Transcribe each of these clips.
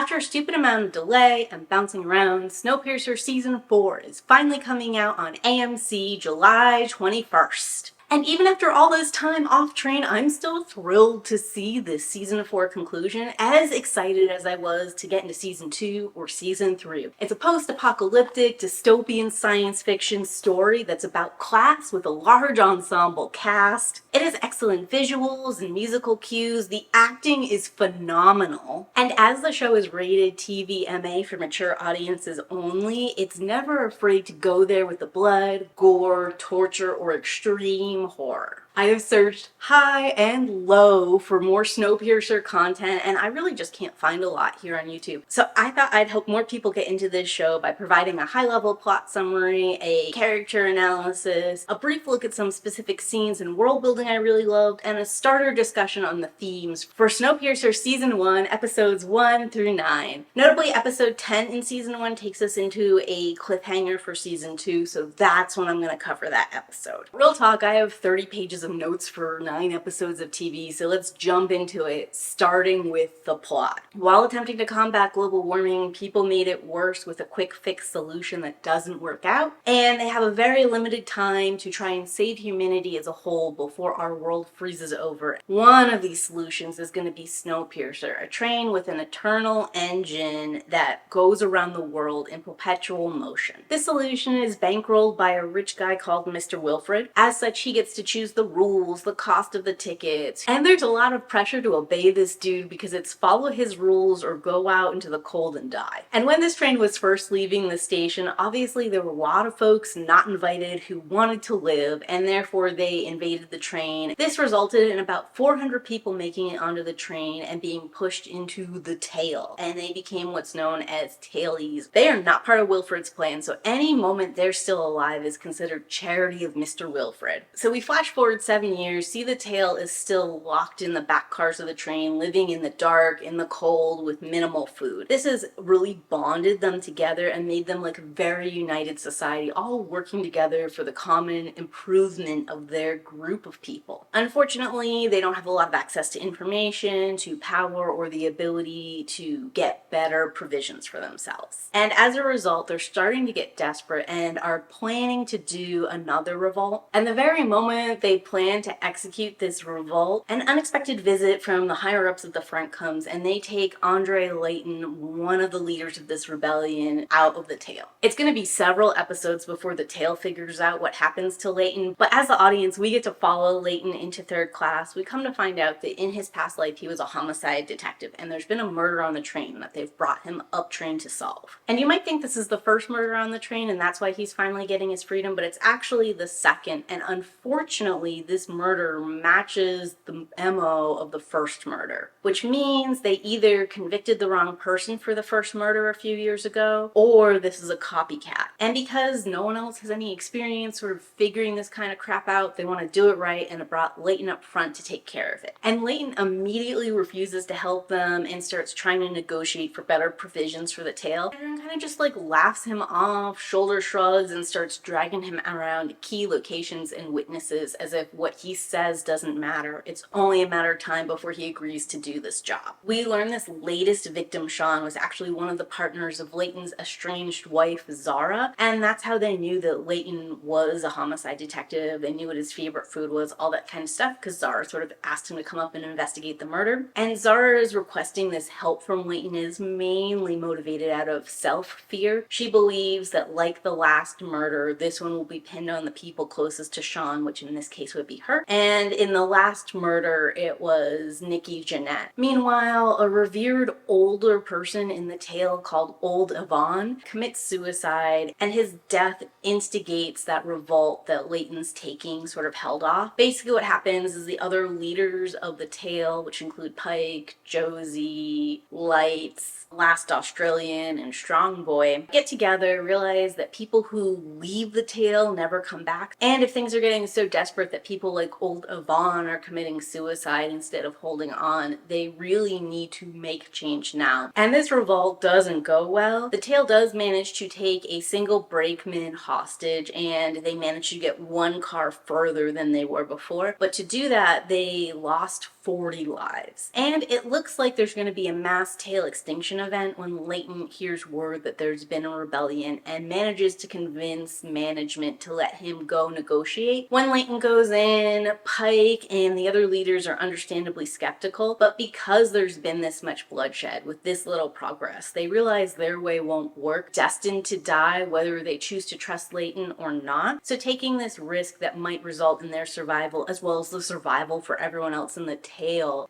After a stupid amount of delay and bouncing around, Snowpiercer Season 4 is finally coming out on AMC July 21st. And even after all this time off train, I'm still thrilled to see this Season 4 conclusion, as excited as I was to get into Season 2 or Season 3. It's a post-apocalyptic, dystopian science fiction story that's about class with a large ensemble cast. It has excellent visuals and musical cues, the acting is phenomenal, and as the show is rated TVMA for mature audiences only, it's never afraid to go there with the blood, gore, torture, or extreme horror. I have searched high and low for more Snowpiercer content, and I really just can't find a lot here on YouTube. So I thought I'd help more people get into this show by providing a high-level plot summary, a character analysis, a brief look at some specific scenes and world building I really loved, and a starter discussion on the themes for Snowpiercer Season 1, Episodes 1 through 9. Notably, Episode 10 in Season 1 takes us into a cliffhanger for Season 2, so that's when I'm going to cover that episode. Real talk, I have 30 pages of notes for 9 episodes of TV, so let's jump into it, starting with the plot. While attempting to combat global warming, people made it worse with a quick fix solution that doesn't work out, and they have a very limited time to try and save humanity as a whole before our world freezes over. One of these solutions is going to be Snowpiercer, a train with an eternal engine that goes around the world in perpetual motion. This solution is bankrolled by a rich guy called Mr. Wilfred. As such, he gets to choose the rules, the cost of the tickets, and there's a lot of pressure to obey this dude because it's follow his rules or go out into the cold and die. And when this train was first leaving the station, obviously there were a lot of folks not invited who wanted to live, and therefore they invaded the train. This resulted in about 400 people making it onto the train and being pushed into the tail, and they became what's known as tailies. They are not part of Wilfred's plan, so any moment they're still alive is considered charity of Mr. Wilfred. So we flash forward 7 years, see the tail is still locked in the back cars of the train, living in the dark, in the cold, with minimal food. This has really bonded them together and made them like a very united society, all working together for the common improvement of their group of people. Unfortunately, they don't have a lot of access to information, to power, or the ability to get better provisions for themselves. And as a result, they're starting to get desperate and are planning to do another revolt. And the very moment they plan to execute this revolt, an unexpected visit from the higher-ups of the front comes, and they take Andre Layton, one of the leaders of this rebellion, out of the tail. It's going to be several episodes before the tail figures out what happens to Layton, but as the audience, we get to follow Layton into third class. We come to find out that in his past life, he was a homicide detective, and there's been a murder on the train that they've brought him up train to solve. And you might think this is the first murder on the train, and that's why he's finally getting his freedom, but it's actually the second, and unfortunately, this murder matches the MO of the first murder, which means they either convicted the wrong person for the first murder a few years ago, or this is a copycat. And because no one else has any experience sort of figuring this kind of crap out, they want to do it right, and it brought Layton up front to take care of it. And Layton immediately refuses to help them and starts trying to negotiate for better provisions for the tail, and kind of just like laughs him off, shoulder shrugs, and starts dragging him around key locations and witnesses as if what he says doesn't matter. It's only a matter of time before he agrees to do this job. We learn this latest victim, Sean, was actually one of the partners of Layton's estranged wife, Zara, and that's how they knew that Layton was a homicide detective. They knew what his favorite food was, all that kind of stuff, because Zara sort of asked him to come up and investigate the murder. And Zara's requesting this help from Layton is mainly motivated out of self-fear. She believes that, like the last murder, this one will be pinned on the people closest to Sean, which in this case would be her. And in the last murder, it was Nikki Jeanette. Meanwhile, a revered older person in the tale called Old Yvonne commits suicide, and his death instigates that revolt that Layton's taking sort of held off. Basically what happens is the other leaders of the tale, which include Pike, Josie, Lights, Last Australian, and Strong Boy, get together, realize that people who leave the tale never come back, and if things are getting so desperate that people like Old Yvonne are committing suicide instead of holding on, they really need to make change now. And this revolt doesn't go well. The tale does manage to take a single brakeman hostage, and they manage to get one car further than they were before, but to do that, they lost 40 lives. And it looks like there's going to be a mass tail extinction event when Leighton hears word that there's been a rebellion and manages to convince management to let him go negotiate. When Leighton goes in, Pike and the other leaders are understandably skeptical, but because there's been this much bloodshed with this little progress, they realize their way won't work, destined to die whether they choose to trust Leighton or not. So taking this risk that might result in their survival as well as the survival for everyone else in the tail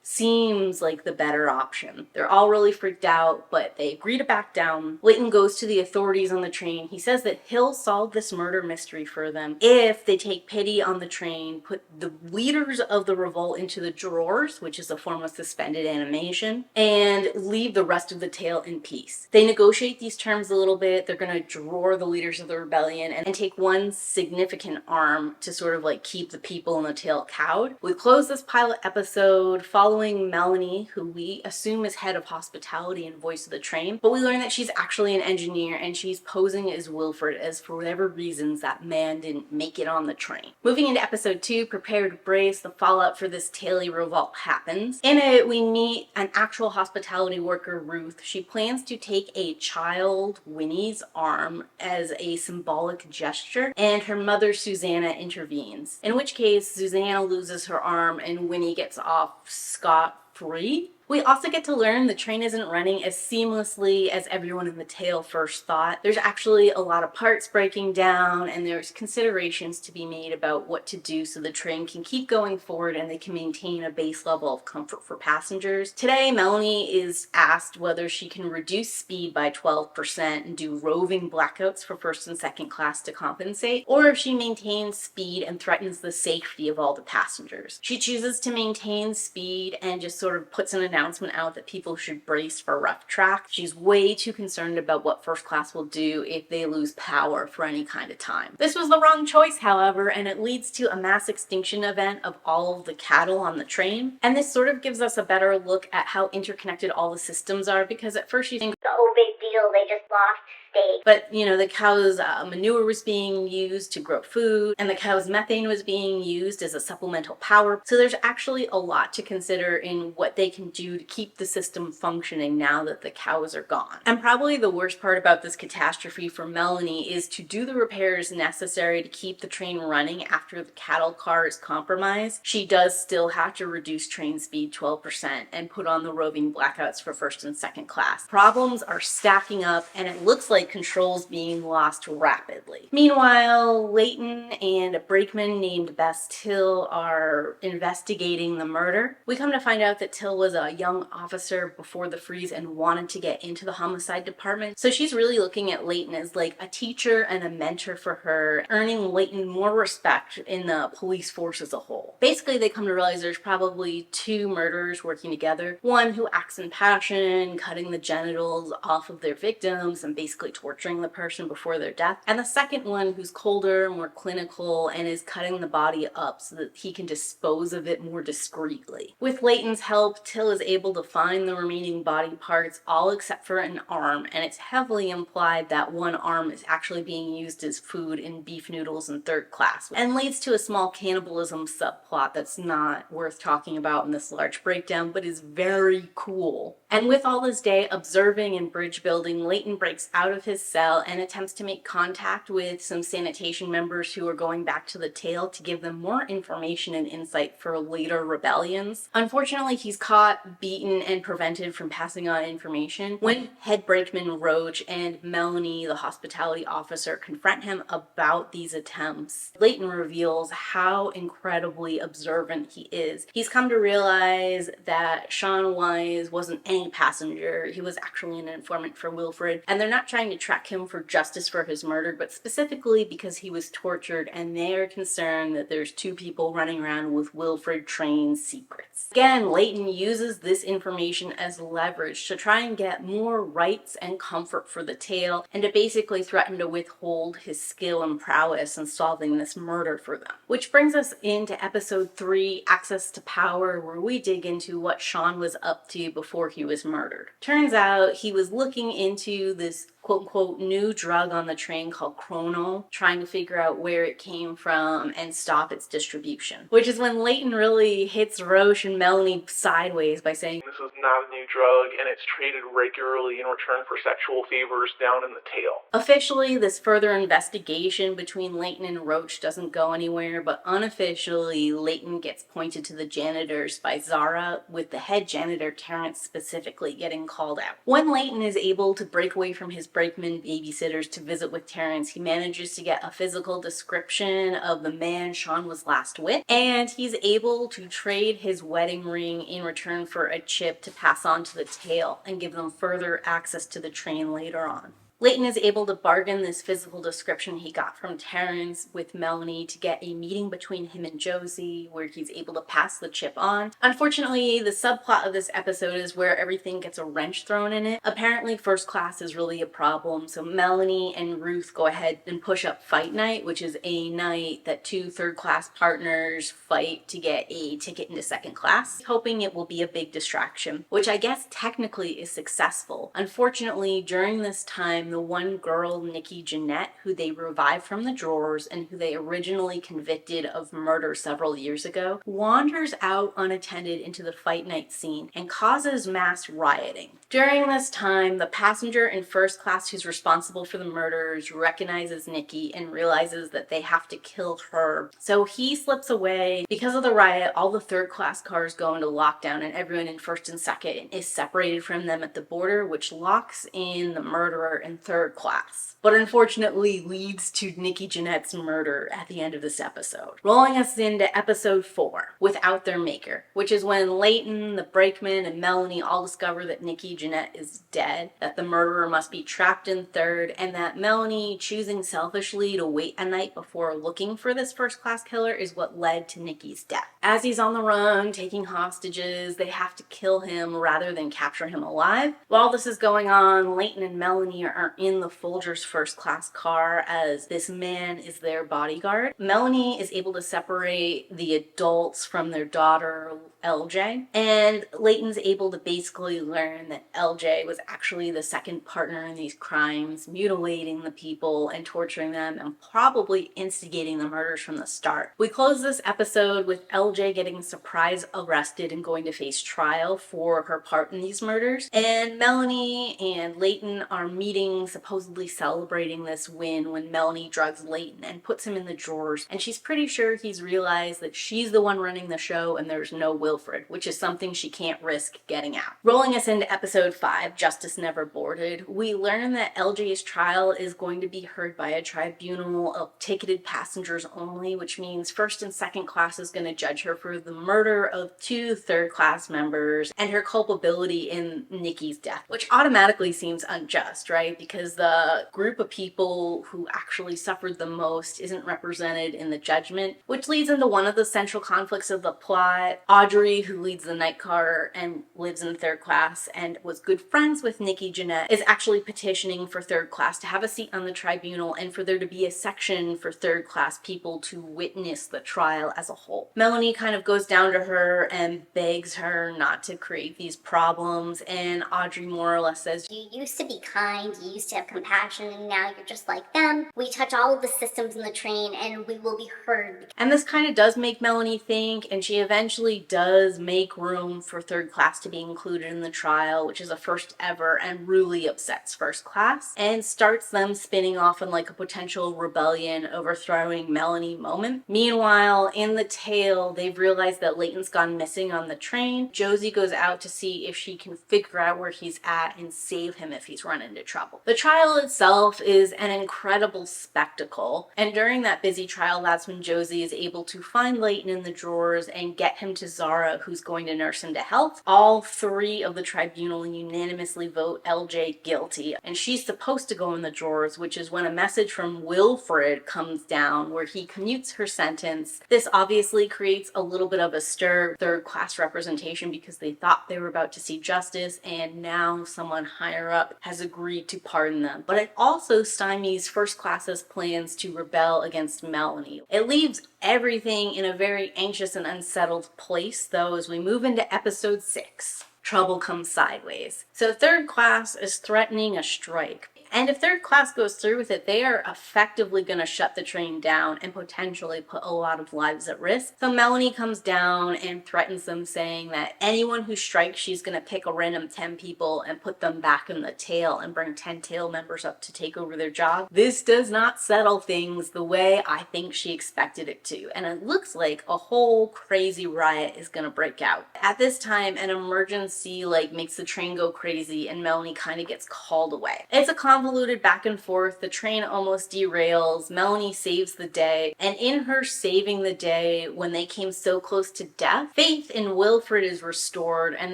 seems like the better option. They're all really freaked out, but they agree to back down. Leighton goes to the authorities on the train. He says that he'll solve this murder mystery for them if they take pity on the train, put the leaders of the revolt into the drawers, which is a form of suspended animation, and leave the rest of the tail in peace. They negotiate these terms a little bit. They're going to draw the leaders of the rebellion and take one significant arm to sort of like keep the people in the tail cowed. We close this pilot episode following Melanie, who we assume is head of hospitality and voice of the train, but we learn that she's actually an engineer and she's posing as Wilfred, as for whatever reasons that man didn't make it on the train. Moving into episode 2, Prepare to Brace, the fallout for this taily revolt happens. In it, we meet an actual hospitality worker, Ruth. She plans to take a child, Winnie's arm, as a symbolic gesture, and her mother, Susanna, intervenes. In which case, Susanna loses her arm and Winnie gets off scot-free. We also get to learn the train isn't running as seamlessly as everyone in the tail first thought. There's actually a lot of parts breaking down, and there's considerations to be made about what to do so the train can keep going forward and they can maintain a base level of comfort for passengers. Today, Melanie is asked whether she can reduce speed by 12% and do roving blackouts for first and second class to compensate, or if she maintains speed and threatens the safety of all the passengers. She chooses to maintain speed and just sort of puts an announcement out that people should brace for rough track. She's way too concerned about what first class will do if they lose power for any kind of time. This was the wrong choice, however, and it leads to a mass extinction event of all of the cattle on the train. And this sort of gives us a better look at how interconnected all the systems are, because at first you think, oh, big deal, they just lost steak. But, you know, the cow's manure was being used to grow food, and the cow's methane was being used as a supplemental power. So there's actually a lot to consider in what they can do to keep the system functioning now that the cows are gone. And probably the worst part about this catastrophe for Melanie is to do the repairs necessary to keep the train running after the cattle car is compromised. She does still have to reduce train speed 12% and put on the roving blackouts for first and second class. Problems are stacking up, and it looks like control's being lost rapidly. Meanwhile, Leighton and a brakeman named Bess Till are investigating the murder. We come to find out that Till was a young officer before the freeze and wanted to get into the homicide department. So she's really looking at Leighton as like a teacher and a mentor for her, earning Leighton more respect in the police force as a whole. Basically, they come to realize there's probably two murderers working together. One who acts in passion, cutting the genitals off of their victims and basically torturing the person before their death. And the second one who's colder, more clinical, and is cutting the body up so that he can dispose of it more discreetly. With Leighton's help, Till is able to find the remaining body parts, all except for an arm, and it's heavily implied that one arm is actually being used as food in beef noodles in third class, and leads to a small cannibalism subplot that's not worth talking about in this large breakdown, but is very cool. And with all his day observing and bridge building, Leighton breaks out of his cell and attempts to make contact with some sanitation members who are going back to the tail to give them more information and insight for later rebellions. Unfortunately, he's caught, beaten, and prevented from passing on information when head brakeman Roach and Melanie, the hospitality officer, confront him about these attempts. Leighton reveals how incredibly observant he is. He's come to realize that Sean Wise wasn't any passenger. He was actually an informant for Wilfred, and they're not trying to track him for justice for his murder, but specifically because he was tortured, and they're concerned that there's two people running around with Wilfred trained secrets. Again, Leighton uses this information as leverage to try and get more rights and comfort for the tail, and to basically threaten to withhold his skill and prowess in solving this murder for them. Which brings us into episode 3, Access to Power, where we dig into what Sean was up to before he was murdered. Turns out he was looking into this quote-unquote new drug on the train called chrono, trying to figure out where it came from and stop its distribution. Which is when Leighton really hits Roche and Melanie sideways by saying, "This is not a new drug, and it's traded regularly in return for sexual favors down in the tail." Officially, this further investigation between Leighton and Roach doesn't go anywhere, but unofficially, Leighton gets pointed to the janitors by Zara, with the head janitor, Terrence, specifically getting called out. When Leighton is able to break away from his brakeman babysitters to visit with Terrence, he manages to get a physical description of the man Sean was last with, and he's able to trade his wedding ring in return for a chip to pass on to the tail and give them further access to the train later on. Leighton is able to bargain this physical description he got from Terrence with Melanie to get a meeting between him and Josie where he's able to pass the chip on. Unfortunately, the subplot of this episode is where everything gets a wrench thrown in it. Apparently, first class is really a problem, so Melanie and Ruth go ahead and push up fight night, which is a night that two third-class partners fight to get a ticket into second class, hoping it will be a big distraction, which I guess technically is successful. Unfortunately, during this time, the one girl, Nikki Jeanette, who they revived from the drawers and who they originally convicted of murder several years ago, wanders out unattended into the fight night scene and causes mass rioting. During this time, the passenger in first class who's responsible for the murders recognizes Nikki and realizes that they have to kill her. So he slips away. Because of the riot, all the third class cars go into lockdown and everyone in first and second is separated from them at the border, which locks in the murderer in third class, but unfortunately leads to Nikki Jeanette's murder at the end of this episode. Rolling us into episode 4, Without Their Maker, which is when Leighton, the brakeman, and Melanie all discover that Nikki Jeanette is dead, that the murderer must be trapped in third, and that Melanie choosing selfishly to wait a night before looking for this first class killer is what led to Nikki's death. As he's on the run, taking hostages, they have to kill him rather than capture him alive. While this is going on, Leighton and Melanie are in the Folgers first class car as this man is their bodyguard. Melanie is able to separate the adults from their daughter, LJ, and Leighton's able to basically learn that LJ was actually the second partner in these crimes, mutilating the people and torturing them and probably instigating the murders from the start. We close this episode with LJ getting surprise arrested and going to face trial for her part in these murders, and Melanie and Leighton are meeting, supposedly celebrating this win, when Melanie drugs Leighton and puts him in the drawers, and she's pretty sure he's realized that she's the one running the show and there's no Wilfred, which is something she can't risk getting out. Rolling us into episode 5, Justice Never Boarded, we learn that LJ's trial is going to be heard by a tribunal of ticketed passengers only, which means first and second class is going to judge her for the murder of 2 third class members and her culpability in Nikki's death, which automatically seems unjust, right? Because the group of people who actually suffered the most isn't represented in the judgment, which leads into one of the central conflicts of the plot. Audrey, who leads the night car and lives in third class and was good friends with Nikki Jeanette, is actually petitioning for third class to have a seat on the tribunal and for there to be a section for third class people to witness the trial as a whole. Melanie kind of goes down to her and begs her not to create these problems, and Audrey more or less says, "You used to be kind, you used to have compassion, and now you're just like them. We touch all of the systems in the train and we will be heard." And this kind of does make Melanie think, and she eventually does make room for third class to be included in the trial, which is a first ever and really upsets first class, and starts them spinning off in like a potential rebellion overthrowing Melanie moment. Meanwhile, in the tail, they've realized that Leighton's gone missing on the train. Josie goes out to see if she can figure out where he's at and save him if he's run into trouble. The trial itself is an incredible spectacle, and during that busy trial, that's when Josie is able to find Leighton in the drawers and get him to Zara, who's going to nurse him to health. All 3 of the tribunal unanimously vote LJ guilty, and she's supposed to go in the drawers, which is when a message from Wilfred comes down where he commutes her sentence. This obviously creates a little bit of a stir, third class representation, because they thought they were about to see justice, and now someone higher up has agreed to pardon them. But it also stymies first class's plans to rebel against Melanie. It leaves everything in a very anxious and unsettled place, though, as we move into episode 6. Trouble Comes Sideways. So third class is threatening a strike. And if third class goes through with it, they are effectively going to shut the train down and potentially put a lot of lives at risk. So Melanie comes down and threatens them, saying that anyone who strikes, she's going to pick a random 10 people and put them back in the tail and bring 10 tail members up to take over their job. This does not settle things the way I think she expected it to, and it looks like a whole crazy riot is going to break out. At this time, an emergency makes the train go crazy, and Melanie kind of gets called away. It's a convoluted back and forth. The train almost derails. Melanie saves the day, and in her saving the day, when they came so close to death, faith in Wilfred is restored, and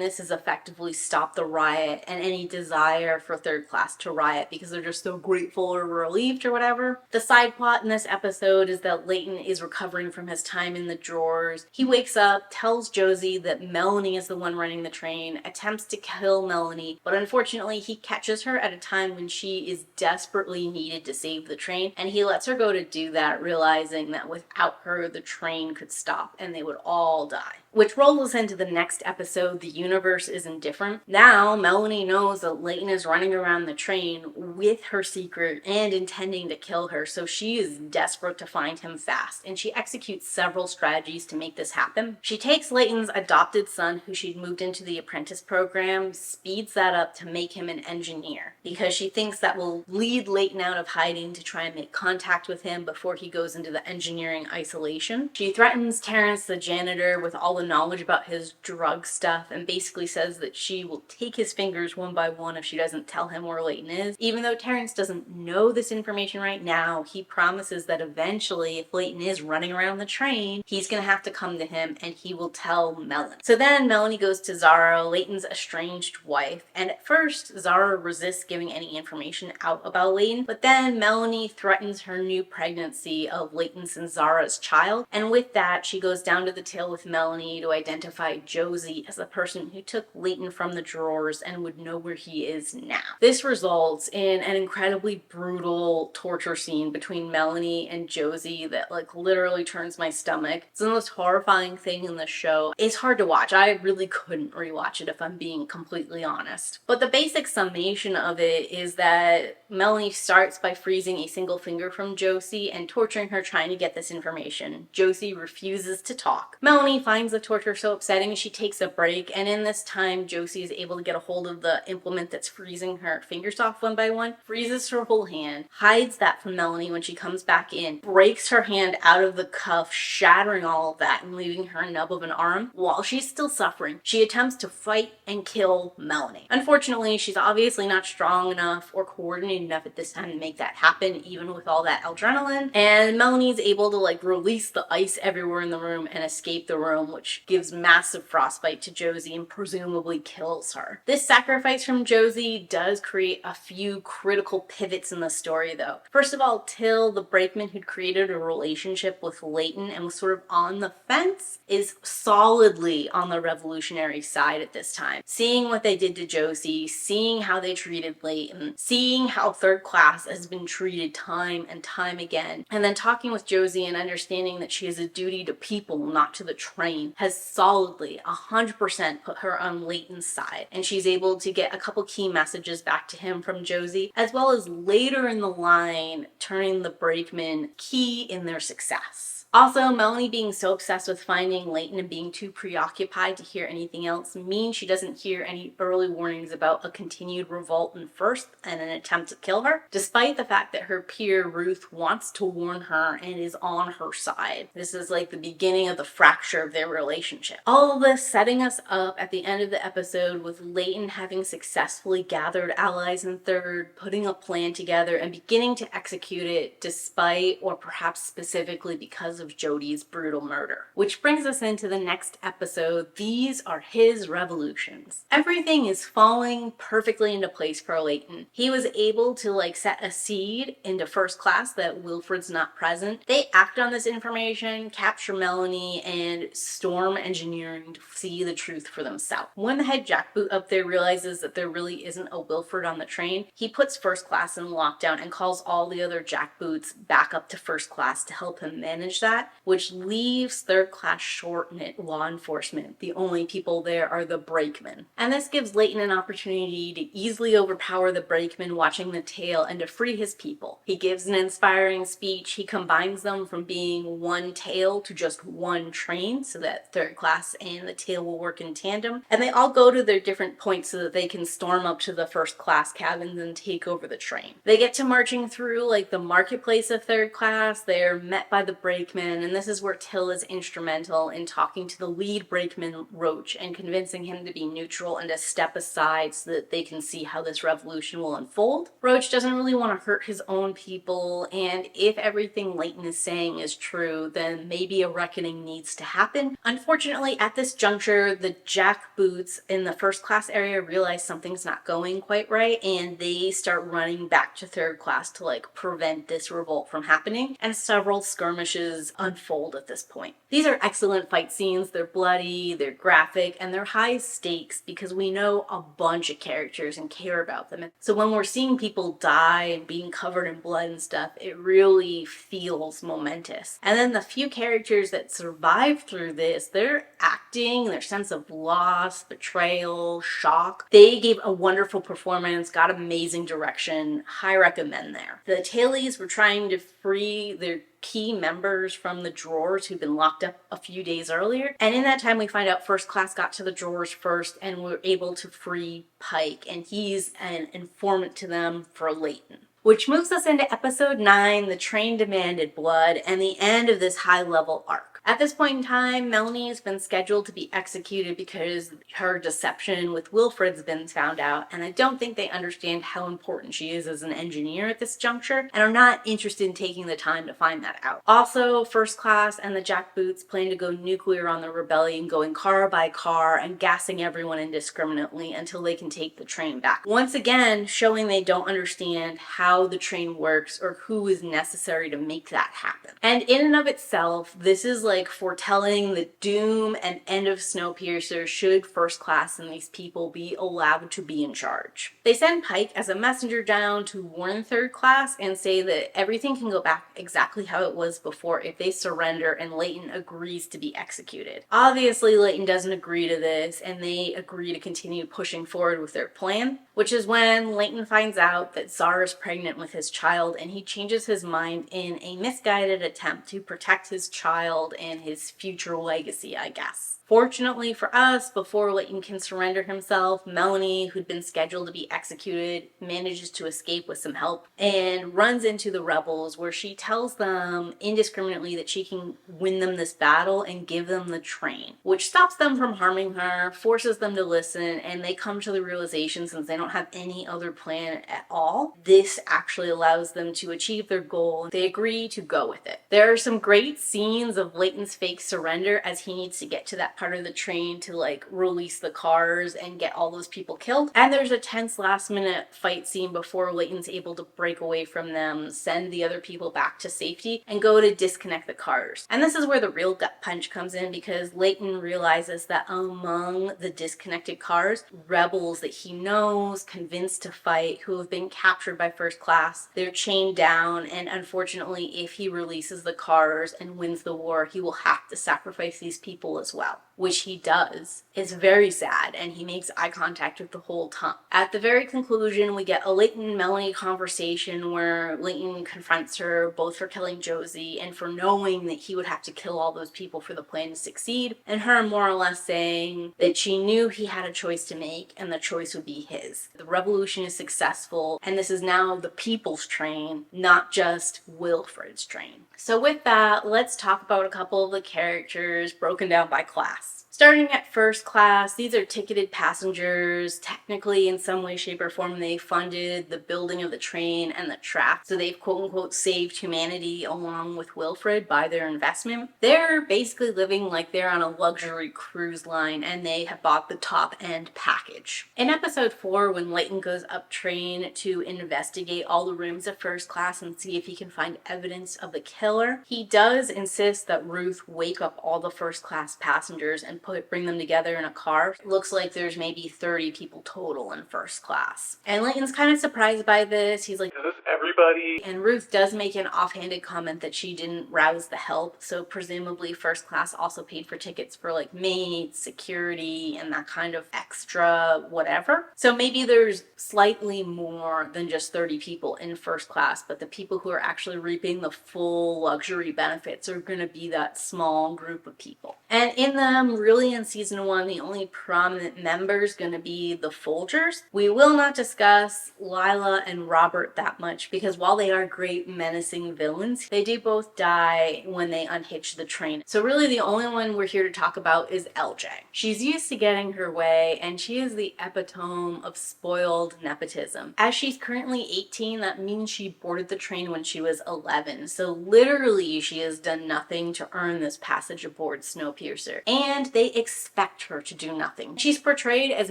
this has effectively stopped the riot and any desire for third class to riot because they're just so grateful or relieved or whatever. The side plot in this episode is that Leighton is recovering from his time in the drawers. He wakes up, tells Josie that Melanie is the one running the train, attempts to kill Melanie, but unfortunately he catches her at a time when she is desperately needed to save the train, and he lets her go to do that, realizing that without her the train could stop and they would all die. Which rolls us into the next episode, The Universe is Indifferent. Now, Melanie knows that Leighton is running around the train with her secret and intending to kill her, so she is desperate to find him fast, and she executes several strategies to make this happen. She takes Leighton's adopted son, who she'd moved into the apprentice program, speeds that up to make him an engineer, because she thinks that will lead Leighton out of hiding to try and make contact with him before he goes into the engineering isolation. She threatens Terrence, the janitor, with all the knowledge about his drug stuff, and basically says that she will take his fingers one by one if she doesn't tell him where Leighton is. Even though Terrence doesn't know this information right now, he promises that eventually, if Leighton is running around the train, he's gonna have to come to him and he will tell Melanie. So then Melanie goes to Zara, Leighton's estranged wife, and at first Zara resists giving any information out about Leighton, but then Melanie threatens her new pregnancy of Leighton's and Zara's child, and with that she goes down to the tail with Melanie to identify Josie as the person who took Leighton from the drawers and would know where he is now. This results in an incredibly brutal torture scene between Melanie and Josie that literally turns my stomach. It's the most horrifying thing in the show. It's hard to watch. I really couldn't rewatch it if I'm being completely honest. But the basic summation of it is that Melanie starts by freezing a single finger from Josie and torturing her trying to get this information. Josie refuses to talk. Melanie finds the torture so upsetting she takes a break, and in this time Josie is able to get a hold of the implement that's freezing her fingers off one by one, freezes her whole hand, hides that from Melanie when she comes back in, breaks her hand out of the cuff, shattering all of that and leaving her a nub of an arm. While she's still suffering, she attempts to fight and kill Melanie. Unfortunately, she's obviously not strong enough or coordinated enough at this time to make that happen, even with all that adrenaline, and Melanie's able to release the ice everywhere in the room and escape the room, which gives massive frostbite to Josie and presumably kills her. This sacrifice from Josie does create a few critical pivots in the story though. First of all, Till, the brakeman who'd created a relationship with Leighton and was sort of on the fence, is solidly on the revolutionary side at this time. Seeing what they did to Josie, seeing how they treated Leighton, seeing how third class has been treated time and time again, and then talking with Josie and understanding that she has a duty to people, not to the train, has solidly 100% put her on Leighton's side, and she's able to get a couple key messages back to him from Josie, as well as later in the line turning the brakeman key in their success. Also, Melanie being so obsessed with finding Leighton and being too preoccupied to hear anything else means she doesn't hear any early warnings about a continued revolt in First and an attempt to kill her, despite the fact that her peer Ruth wants to warn her and is on her side. This is the beginning of the fracture of their relationship. All of this setting us up at the end of the episode with Leighton having successfully gathered allies in Third, putting a plan together and beginning to execute it despite or perhaps specifically because of Jodie's brutal murder. Which brings us into the next episode. These are his revolutions. Everything is falling perfectly into place for Leighton. He was able to set a seed into First Class that Wilfred's not present. They act on this information, capture Melanie, and storm engineering to see the truth for themselves. When the head jackboot up there realizes that there really isn't a Wilfred on the train, he puts First Class in lockdown and calls all the other jackboots back up to First Class to help him manage that. that, which leaves third class short in law enforcement. The only people there are the brakemen. And this gives Leighton an opportunity to easily overpower the brakemen watching the tail and to free his people. He gives an inspiring speech. He combines them from being one tail to just one train so that third class and the tail will work in tandem. And they all go to their different points so that they can storm up to the first class cabins and take over the train. They get to marching through like the marketplace of third class. They're met by the brakeman, and this is where Till is instrumental in talking to the lead brakeman, Roach, and convincing him to be neutral and to step aside so that they can see how this revolution will unfold. Roach doesn't really want to hurt his own people, and if everything Leighton is saying is true, then maybe a reckoning needs to happen. Unfortunately, at this juncture, the jackboots in the first class area realize something's not going quite right, and they start running back to third class to like prevent this revolt from happening, and several skirmishes unfold at this point. These are excellent fight scenes. They're bloody, they're graphic, and they're high stakes because we know a bunch of characters and care about them. So when we're seeing people die and being covered in blood and stuff, it really feels momentous. And then the few characters that survive through this, their acting, their sense of loss, betrayal, shock, they gave a wonderful performance, got amazing direction. High recommend there. The tailies were trying to free their key members from the drawers who'd been locked up a few days earlier. And in that time, we find out first class got to the drawers first and were able to free Pike. And he's an informant to them for Leighton. Which moves us into episode 9, The Train Demanded Blood, and the end of this high-level arc. At this point in time, Melanie has been scheduled to be executed because her deception with Wilfred's been found out, and I don't think they understand how important she is as an engineer at this juncture, and are not interested in taking the time to find that out. Also, First Class and the Jackboots plan to go nuclear on the rebellion, going car by car and gassing everyone indiscriminately until they can take the train back. Once again, showing they don't understand how the train works or who is necessary to make that happen. And in and of itself, this is like foretelling the doom and end of Snowpiercer should First Class and these people be allowed to be in charge. They send Pike as a messenger down to warn Third Class and say that everything can go back exactly how it was before if they surrender and Leighton agrees to be executed. Obviously, Leighton doesn't agree to this, and they agree to continue pushing forward with their plan, which is when Leighton finds out that Zara is pregnant with his child, and he changes his mind in a misguided attempt to protect his child and his future legacy, I guess. Fortunately for us, before Leighton can surrender himself, Melanie, who'd been scheduled to be executed, manages to escape with some help and runs into the rebels, where she tells them indiscriminately that she can win them this battle and give them the train, which stops them from harming her, forces them to listen, and they come to the realization, since they don't have any other plan at all, this actually allows them to achieve their goal. They agree to go with it. There are some great scenes of Leighton's fake surrender as he needs to get to that part of the train to like release the cars and get all those people killed. And there's a tense last minute fight scene before Leighton's able to break away from them, send the other people back to safety, and go to disconnect the cars. And this is where the real gut punch comes in, because Leighton realizes that among the disconnected cars, rebels that he knows, convinced to fight, who have been captured by First Class, they're chained down, and unfortunately, if he releases the cars and wins the war, he will have to sacrifice these people as well, which he does. It's very sad, and he makes eye contact with the whole time. At the very conclusion, we get a Leighton and Melanie conversation where Leighton confronts her both for killing Josie and for knowing that he would have to kill all those people for the plan to succeed, and her more or less saying that she knew he had a choice to make and the choice would be his. The revolution is successful, and this is now the people's train, not just Wilfred's train. So with that, let's talk about a couple of the characters broken down by class. Starting at First Class, these are ticketed passengers. Technically, in some way, shape, or form, they funded the building of the train and the track. So they've quote-unquote saved humanity along with Wilfred by their investment. They're basically living like they're on a luxury cruise line, and they have bought the top-end package. In episode 4, when Leighton goes up train to investigate all the rooms of First Class and see if he can find evidence of the killer, he does insist that Ruth wake up all the First Class passengers and bring them together in a car. It looks like there's maybe 30 people total in first class. And Layton's kind of surprised by this. He's like, Is this everybody? and Ruth does make an offhanded comment that she didn't rouse the help, so presumably first class also paid for tickets for like maids, security, and that kind of extra whatever. So maybe there's slightly more than just 30 people in first class, but the people who are actually reaping the full luxury benefits are going to be that small group of people. And in them, really in season 1, the only prominent member is going to be the Folgers. We will not discuss Lila and Robert that much because while they are great menacing villains, they do both die when they unhitch the train. So really the only one we're here to talk about is LJ. She's used to getting her way, and she is the epitome of spoiled nepotism. As she's currently 18, that means she boarded the train when she was 11. So literally she has done nothing to earn this passage aboard Snowpiercer. And they expect her to do nothing. She's portrayed as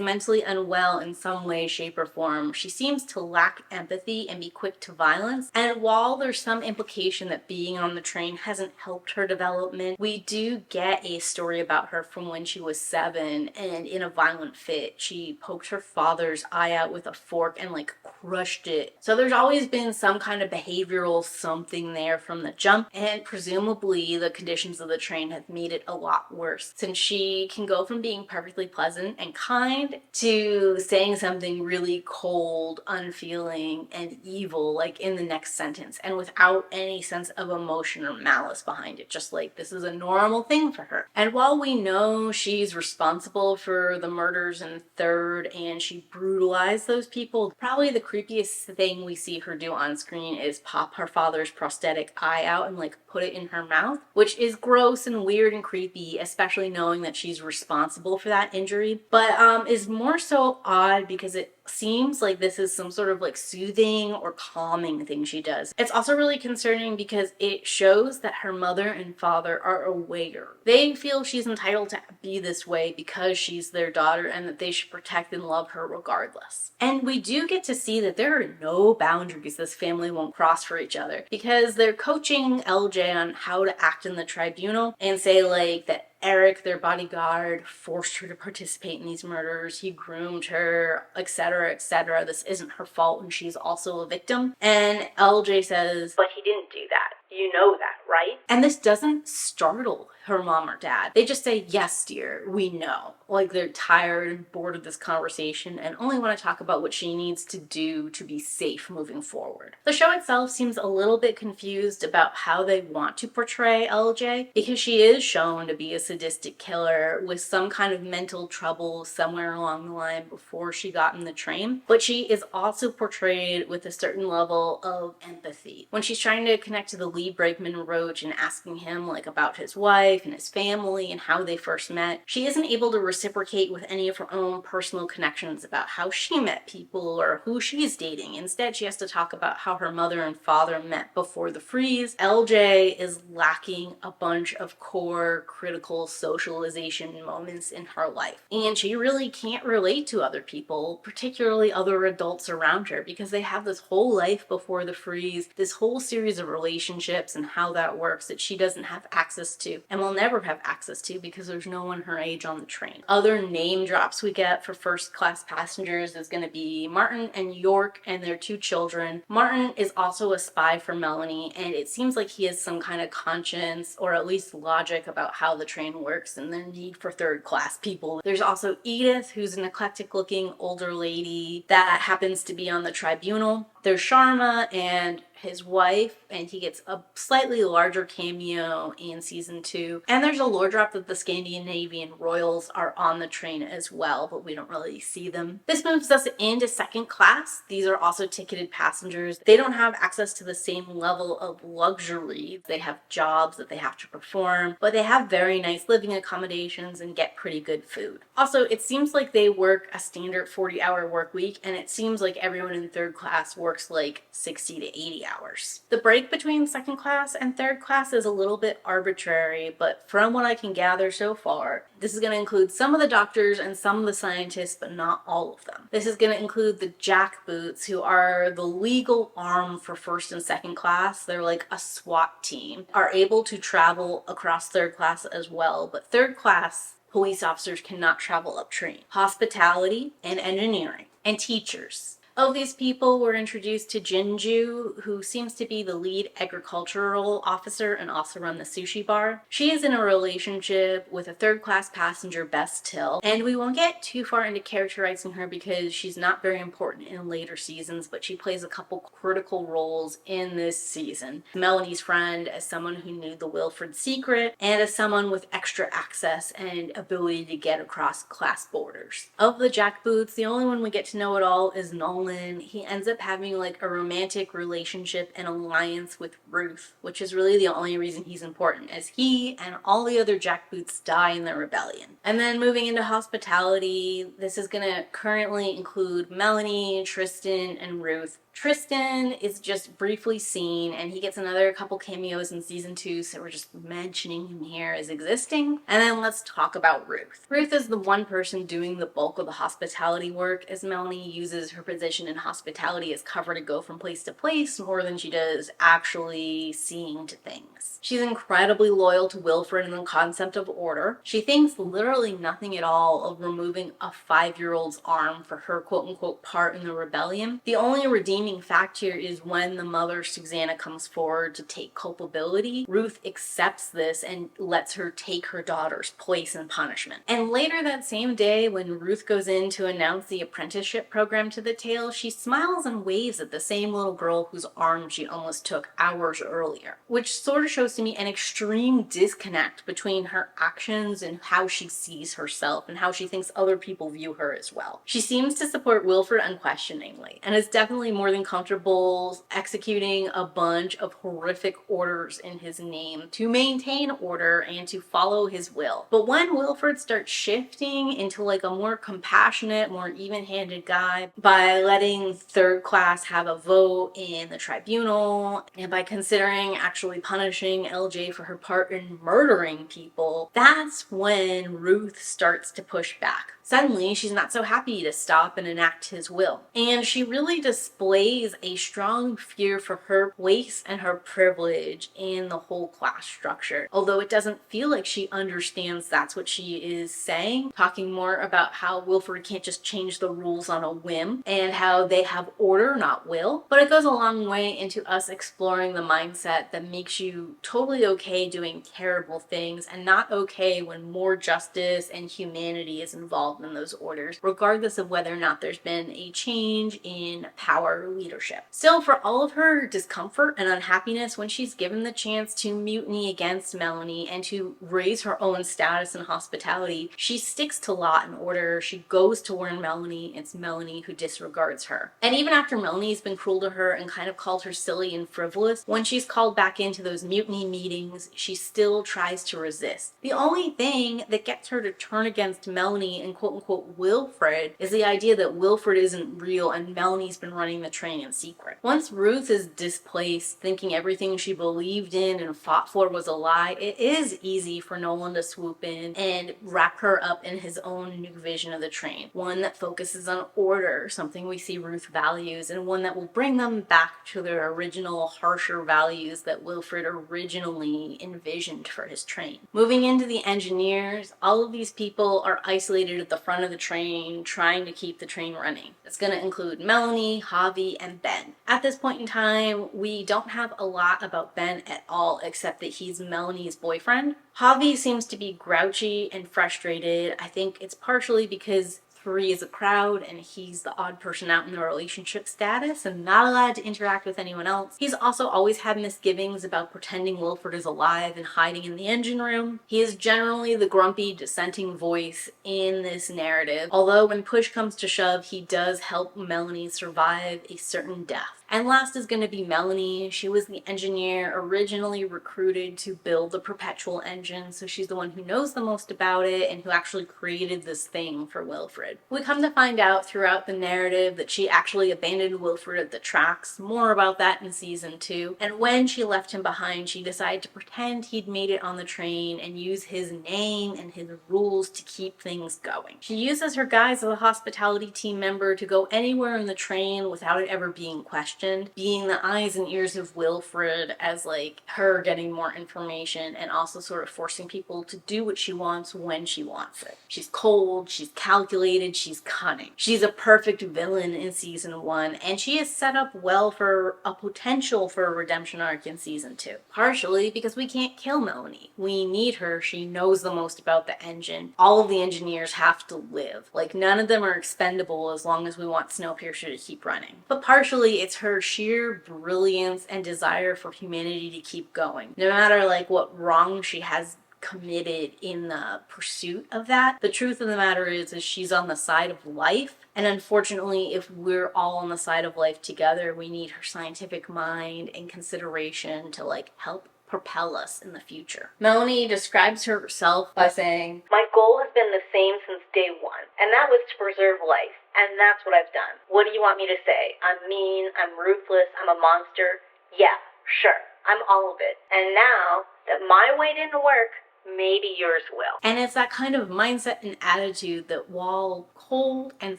mentally unwell in some way, shape, or form. She seems to lack empathy and be quick to violence. And while there's some implication that being on the train hasn't helped her development, we do get a story about her from when she was 7, and in a violent fit, she poked her father's eye out with a fork and like crushed it. So there's always been some kind of behavioral something there from the jump, and presumably the conditions of the train have made it a lot worse, since she can go from being perfectly pleasant and kind to saying something really cold, unfeeling, and evil like in the next sentence, and without any sense of emotion or malice behind it, just like this is a normal thing for her. And while we know she's responsible for the murders in third and she brutalized those people, probably the creepiest thing we see her do on screen is pop her father's prosthetic eye out and like put it in her mouth, which is gross and weird and creepy, especially knowing that she's responsible for that injury, but is more so odd because it seems like this is some sort of like soothing or calming thing she does. It's also really concerning because it shows that her mother and father are aware. They feel she's entitled to be this way because she's their daughter and that they should protect and love her regardless. And we do get to see that there are no boundaries this family won't cross for each other, because they're coaching LJ on how to act in the tribunal and say like that Eric, their bodyguard, forced her to participate in these murders. He groomed her, etc., etc. This isn't her fault, and she's also a victim. And LJ says, but he didn't do that. You know that, right? And this doesn't startle her mom or dad. They just say, yes, dear, we know. Like they're tired and bored of this conversation and only want to talk about what she needs to do to be safe moving forward. The show itself seems a little bit confused about how they want to portray LJ, because she is shown to be a sadistic killer with some kind of mental trouble somewhere along the line before she got in the train. But she is also portrayed with a certain level of empathy. When she's trying to connect to the Lee Brakeman Roach and asking him like about his wife and his family and how they first met, she isn't able to reciprocate with any of her own personal connections about how she met people or who she's dating. Instead, she has to talk about how her mother and father met before the freeze. LJ is lacking a bunch of core critical socialization moments in her life, and she really can't relate to other people, particularly other adults around her, because they have this whole life before the freeze, this whole series of relationships and how that works that she doesn't have access to and will never have access to because there's no one her age on the train. Other name drops we get for first class passengers is going to be Martin and York and their 2 children. Martin is also a spy for Melanie, and it seems like he has some kind of conscience or at least logic about how the train works and their need for third class people. There's also Edith, who's an eclectic looking older lady that happens to be on the tribunal. There's Sharma and his wife, and he gets a slightly larger cameo in season 2. And there's a lore drop that the Scandinavian royals are on the train as well, but we don't really see them. This moves us into second class. These are also ticketed passengers. They don't have access to the same level of luxury. They have jobs that they have to perform, but they have very nice living accommodations and get pretty good food. Also, it seems like they work a standard 40-hour work week, and it seems like everyone in third class works like 60 to 80 hours. The break between second class and third class is a little bit arbitrary, but from what I can gather so far, this is going to include some of the doctors and some of the scientists, but not all of them. This is going to include the jackboots, who are the legal arm for first and second class. They're like a SWAT team, are able to travel across third class as well, but third class police officers cannot travel up train, hospitality and engineering, and teachers. Of these people, we're introduced to Jinju, who seems to be the lead agricultural officer and also run the sushi bar. She is in a relationship with a third-class passenger, Bess Till, and we won't get too far into characterizing her because she's not very important in later seasons, but she plays a couple critical roles in this season. Melanie's friend as someone who knew the Wilfred secret, and as someone with extra access and ability to get across class borders. Of the jackboots, the only one we get to know at all is Nolan. He ends up having like a romantic relationship and alliance with Ruth, which is really the only reason he's important, as he and all the other jackboots die in the rebellion. And then moving into hospitality, this is gonna currently include Melanie, Tristan, and Ruth. Tristan is just briefly seen, and he gets another couple cameos in season 2, so we're just mentioning him here as existing. And then let's talk about Ruth. Ruth is the one person doing the bulk of the hospitality work, as Melanie uses her position in hospitality as cover to go from place to place more than she does actually seeing to things. She's incredibly loyal to Wilfred and the concept of order. She thinks literally nothing at all of removing a 5-year-old's arm for her quote-unquote part in the rebellion. The only redeeming fact here is when the mother Susanna comes forward to take culpability, Ruth accepts this and lets her take her daughter's place in punishment. And later that same day, when Ruth goes in to announce the apprenticeship program to the tale, she smiles and waves at the same little girl whose arm she almost took hours earlier, which sort of shows to me an extreme disconnect between her actions and how she sees herself and how she thinks other people view her as well. She seems to support Wilfred unquestioningly, and is definitely more than comfortable executing a bunch of horrific orders in his name to maintain order and to follow his will. But when Wilfred starts shifting into like a more compassionate, more even-handed guy by letting third class have a vote in the tribunal and by considering actually punishing LJ for her part in murdering people, that's when Ruth starts to push back. Suddenly, she's not so happy to stop and enact his will. And she really displays a strong fear for her place and her privilege in the whole class structure. Although it doesn't feel like she understands that's what she is saying, talking more about how Wilfred can't just change the rules on a whim and how they have order, not will. But it goes a long way into us exploring the mindset that makes you totally okay doing terrible things and not okay when more justice and humanity is involved in those orders, regardless of whether or not there's been a change in power or leadership. Still, for all of her discomfort and unhappiness, when she's given the chance to mutiny against Melanie and to raise her own status in hospitality, she sticks to law and order. She goes to warn Melanie. It's Melanie who disregards her. And even after Melanie's been cruel to her and kind of called her silly and frivolous, when she's called back into those mutiny meetings, she still tries to resist. The only thing that gets her to turn against Melanie and quote-unquote Wilfred is the idea that Wilfred isn't real and Melanie's been running the train in secret. Once Ruth is displaced, thinking everything she believed in and fought for was a lie, it is easy for Nolan to swoop in and wrap her up in his own new vision of the train. One that focuses on order, something we see Ruth values, and one that will bring them back to their original harsher values that Wilfred originally envisioned for his train. Moving into the engineers, all of these people are isolated at the front of the train, trying to keep the train running. It's going to include Melanie, Javi, and Ben. At this point in time, we don't have a lot about Ben at all, except that he's Melanie's boyfriend. Javi seems to be grouchy and frustrated. I think it's partially because 3 is a crowd and he's the odd person out in the relationship status and not allowed to interact with anyone else. He's also always had misgivings about pretending Wilfred is alive and hiding in the engine room. He is generally the grumpy, dissenting voice in this narrative, although when push comes to shove, he does help Melanie survive a certain death. And last is going to be Melanie. She was the engineer originally recruited to build the perpetual engine, so she's the one who knows the most about it and who actually created this thing for Wilfred. We come to find out throughout the narrative that she actually abandoned Wilfred at the tracks. More about that in season 2. And when she left him behind, she decided to pretend he'd made it on the train and use his name and his rules to keep things going. She uses her guise as a hospitality team member to go anywhere in the train without it ever being questioned. questioned, being the eyes and ears of Wilfred as like her getting more information and also sort of forcing people to do what she wants when she wants it. She's cold, she's calculated, she's cunning. She's a perfect villain in season 1, and she is set up well for a potential for a redemption arc in season 2. Partially because we can't kill Melanie. We need her. She knows the most about the engine. All of the engineers have to live. Like, none of them are expendable as long as we want Snowpiercer to keep running. But partially it's her sheer brilliance and desire for humanity to keep going. No matter like what wrong she has committed in the pursuit of that, the truth of the matter is she's on the side of life. And unfortunately, if we're all on the side of life together, we need her scientific mind and consideration to like help propel us in the future. Melanie describes herself by saying, "My goal has been the same since day one, and that was to preserve life. And that's what I've done. What do you want me to say? I'm mean, I'm ruthless, I'm a monster. Yeah, sure, I'm all of it. And now that my way didn't work, maybe yours will." And it's that kind of mindset and attitude that, while cold and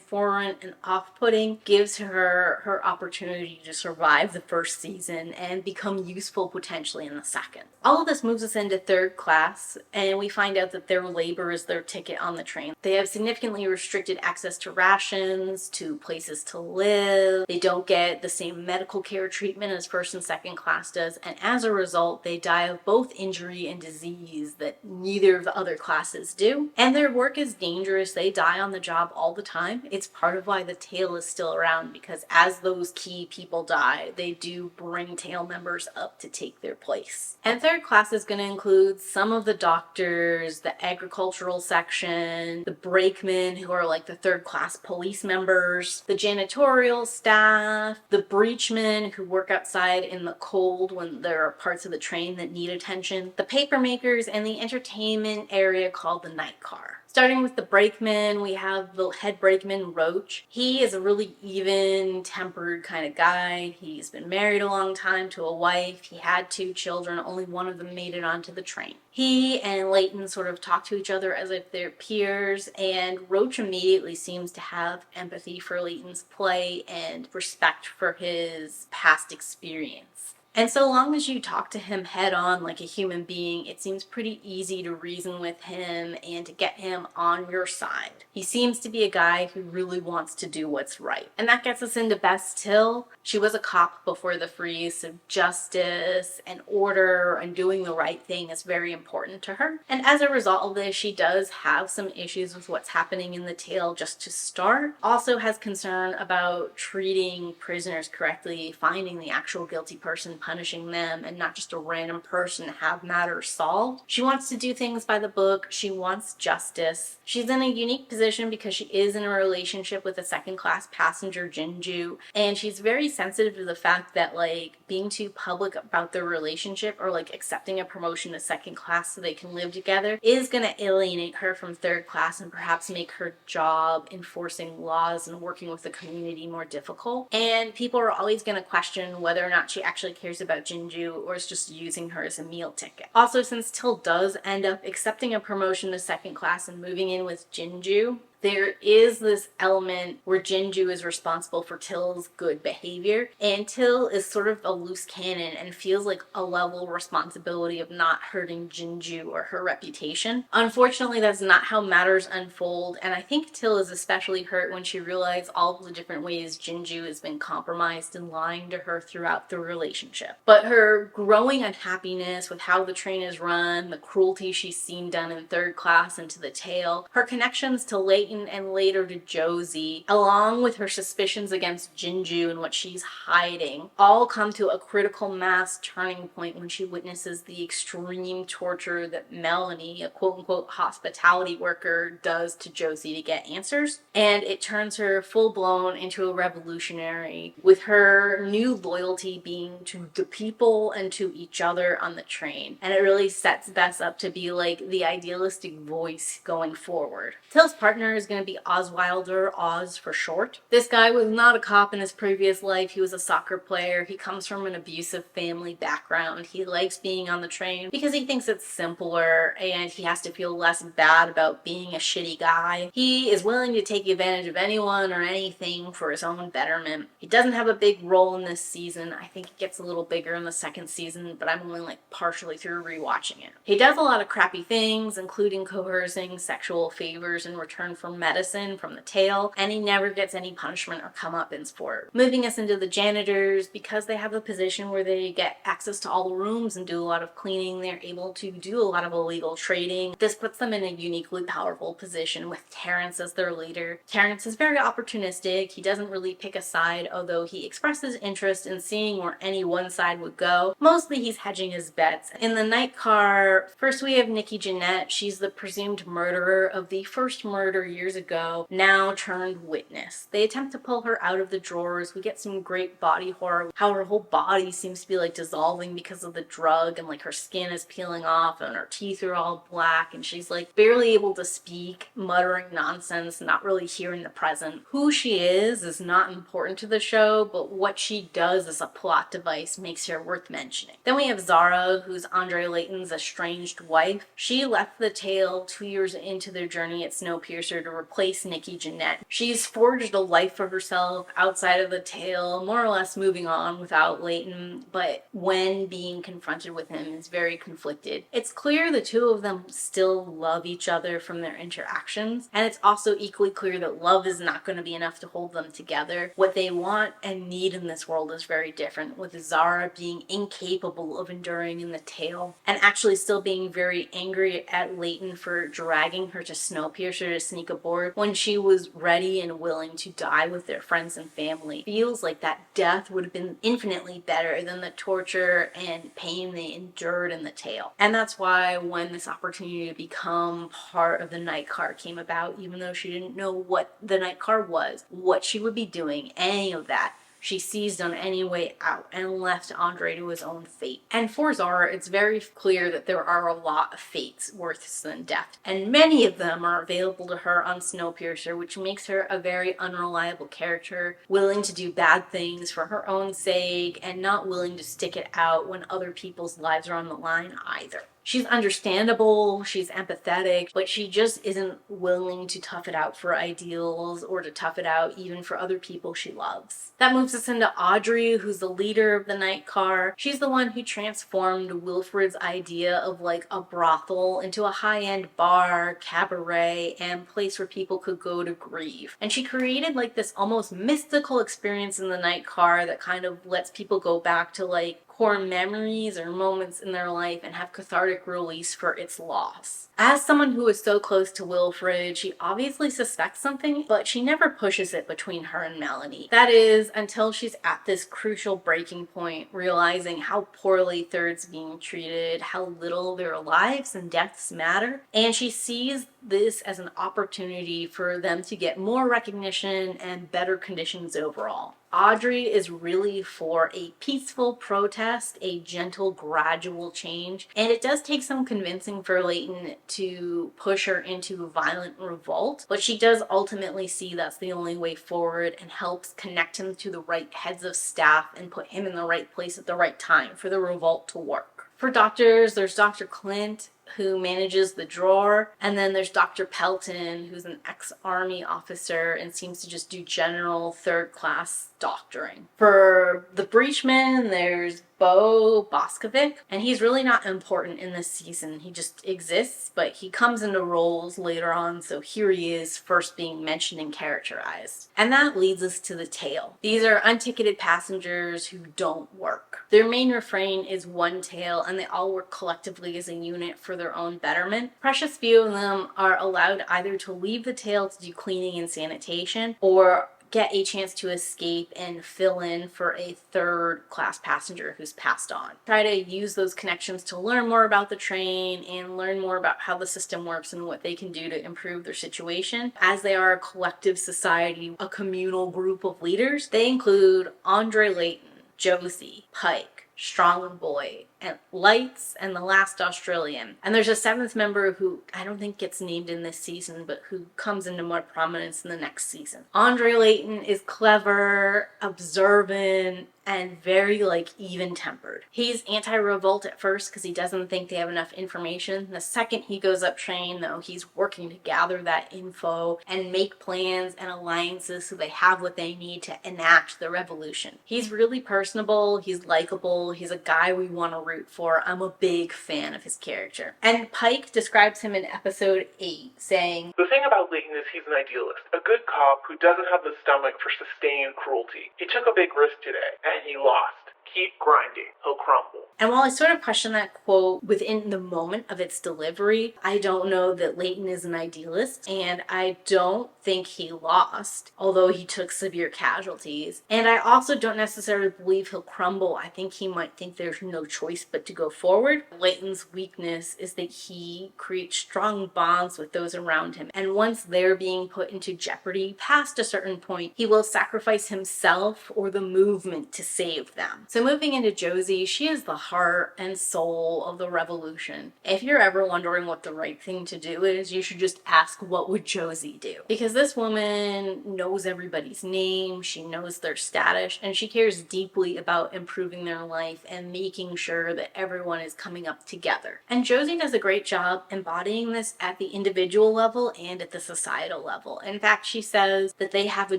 foreign and off-putting, gives her her opportunity to survive the first season and become useful potentially in the second. All of this moves us into third class, and we find out that their labor is their ticket on the train. They have significantly restricted access to rations, to places to live. They don't get the same medical care treatment as first and second class does, and as a result, they die of both injury and disease that neither of the other classes do. And their work is dangerous. They die on the job all the time. It's part of why the tail is still around, because as those key people die, they do bring tail members up to take their place. And third class is going to include some of the doctors, the agricultural section, the brakemen, who are like the third class police members, the janitorial staff, the breachmen who work outside in the cold when there are parts of the train that need attention, the paper makers, and the entertainment area called the night car. Starting with the brakeman, we have the head brakeman, Roach. He is a really even-tempered kind of guy. He's been married a long time to a wife. He had 2 children. Only one of them made it onto the train. He and Leighton sort of talk to each other as if they're peers, and Roach immediately seems to have empathy for Leighton's play and respect for his past experience. And so long as you talk to him head on like a human being, it seems pretty easy to reason with him and to get him on your side. He seems to be a guy who really wants to do what's right. And that gets us into Bess Till. She was a cop before the freeze, so justice and order and doing the right thing is very important to her. And as a result of this, she does have some issues with what's happening in the tail just to start. Also has concern about treating prisoners correctly, finding the actual guilty person, punishing them, and not just a random person to have matters solved. She wants to do things by the book. She wants justice. She's in a unique position because she is in a relationship with a second-class passenger, Jinju, and she's very sensitive to the fact that like being too public about their relationship or like accepting a promotion to second class so they can live together is going to alienate her from third class and perhaps make her job enforcing laws and working with the community more difficult. And people are always going to question whether or not she actually cares about Jinju or is just using her as a meal ticket. Also, since Till does end up accepting a promotion to second class and moving in with Jinju, there is this element where Jinju is responsible for Till's good behavior, and Till is sort of a loose cannon and feels like a level of responsibility of not hurting Jinju or her reputation. Unfortunately, that's not how matters unfold, and I think Till is especially hurt when she realizes all of the different ways Jinju has been compromised and lying to her throughout the relationship. But her growing unhappiness with how the train is run, the cruelty she's seen done in third class and to the tail, her connections to Leighton and later to Josie, along with her suspicions against Jinju and what she's hiding, all come to a critical mass turning point when she witnesses the extreme torture that Melanie, a quote-unquote hospitality worker, does to Josie to get answers. And it turns her full-blown into a revolutionary, with her new loyalty being to the people and to each other on the train. And it really sets Bess up to be like the idealistic voice going forward. Till's partner is going to be Oswilder, Oz for short. This guy was not a cop in his previous life. He was a soccer player. He comes from an abusive family background. He likes being on the train because he thinks it's simpler and he has to feel less bad about being a shitty guy. He is willing to take advantage of anyone or anything for his own betterment. He doesn't have a big role in this season. I think it gets a little bigger in the second season, but I'm only like partially through rewatching it. He does a lot of crappy things, including coercing sexual favors in return for medicine from the tail, and he never gets any punishment or comeuppance for it. Moving us into the janitors, because they have a position where they get access to all the rooms and do a lot of cleaning, they're able to do a lot of illegal trading. This puts them in a uniquely powerful position with Terrence as their leader. Terrence is very opportunistic. He doesn't really pick a side, although he expresses interest in seeing where any one side would go. Mostly he's hedging his bets. In the night car, first we have Nikki Jeanette. She's the presumed murderer of the first murder years ago, now turned witness. They attempt to pull her out of the drawers. We get some great body horror, how her whole body seems to be like dissolving because of the drug, and like her skin is peeling off and her teeth are all black and she's like barely able to speak, muttering nonsense, not really here in the present. Who she is not important to the show, but what she does as a plot device makes her worth mentioning. Then we have Zara, who's Andre Layton's estranged wife. She left the tail 2 years into their journey at Snowpiercer to replace Nikki Jeanette. She's forged a life for herself outside of the tail, more or less moving on without Layton, but when being confronted with him is very conflicted. It's clear the two of them still love each other from their interactions, and it's also equally clear that love is not going to be enough to hold them together. What they want and need in this world is very different, with Zara being incapable of enduring in the tail and actually still being very angry at Layton for dragging her to Snowpiercer to sneak aboard when she was ready and willing to die with their friends and family. Feels like that death would have been infinitely better than the torture and pain they endured in the tail. And that's why when this opportunity to become part of the night car came about, even though she didn't know what the night car was, what she would be doing, any of that, she seized on any way out and left Andre to his own fate. And for Zara, it's very clear that there are a lot of fates worse than death, and many of them are available to her on Snowpiercer, which makes her a very unreliable character, willing to do bad things for her own sake and not willing to stick it out when other people's lives are on the line either. She's understandable, she's empathetic, but she just isn't willing to tough it out for ideals or to tough it out even for other people she loves. That moves us into Audrey, who's the leader of the night car. She's the one who transformed Wilfred's idea of like a brothel into a high-end bar, cabaret, and place where people could go to grieve. And she created like this almost mystical experience in the night car that kind of lets people go back to like core memories or moments in their life and have cathartic release for its loss. As someone who is so close to Wilfred, she obviously suspects something, but she never pushes it between her and Melanie. That is, until she's at this crucial breaking point, realizing how poorly Third's being treated, how little their lives and deaths matter, and she sees this as an opportunity for them to get more recognition and better conditions overall. Audrey is really for a peaceful protest, a gentle, gradual change, and it does take some convincing for Layton to push her into violent revolt, but she does ultimately see that's the only way forward and helps connect him to the right heads of staff and put him in the right place at the right time for the revolt to work. For doctors, there's Dr. Clint, who manages the drawer, and then there's Dr. Pelton, who's an ex-army officer and seems to just do general third-class doctoring. For the breachman, there's Bo Boskovic, and he's really not important in this season. He just exists, but he comes into roles later on, so here he is first being mentioned and characterized. And that leads us to the tail. These are unticketed passengers who don't work. Their main refrain is one tail, and they all work collectively as a unit for their own betterment. Precious few of them are allowed either to leave the tail to do cleaning and sanitation, or get a chance to escape and fill in for a third-class passenger who's passed on. Try to use those connections to learn more about the train and learn more about how the system works and what they can do to improve their situation. As they are a collective society, a communal group of leaders, they include Andre Layton, Josie, Pike, Strong Boy, and Lights, and the Last Australian. And there's a seventh member who I don't think gets named in this season, but who comes into more prominence in the next season. Andre Layton is clever, observant, and very even-tempered. He's anti-revolt at first because he doesn't think they have enough information. The second he goes up train, though, he's working to gather that info and make plans and alliances so they have what they need to enact the revolution. He's really personable, he's likable, he's a guy we want to root for. I'm a big fan of his character. And Pike describes him in episode 8, saying, "The thing about Layton is he's an idealist, a good cop who doesn't have the stomach for sustained cruelty. He took a big risk today, and he lost. Keep grinding, he'll crumble." And while I sort of question that quote within the moment of its delivery, I don't know that Layton is an idealist, and I don't think he lost, although he took severe casualties. And I also don't necessarily believe he'll crumble. I think he might think there's no choice but to go forward. Layton's weakness is that he creates strong bonds with those around him, and once they're being put into jeopardy past a certain point, he will sacrifice himself or the movement to save them. So moving into Josie, she is the heart and soul of the revolution. If you're ever wondering what the right thing to do is, you should just ask, what would Josie do? Because this woman knows everybody's name, she knows their status, and she cares deeply about improving their life and making sure that everyone is coming up together. And Josie does a great job embodying this at the individual level and at the societal level. In fact, she says that they have a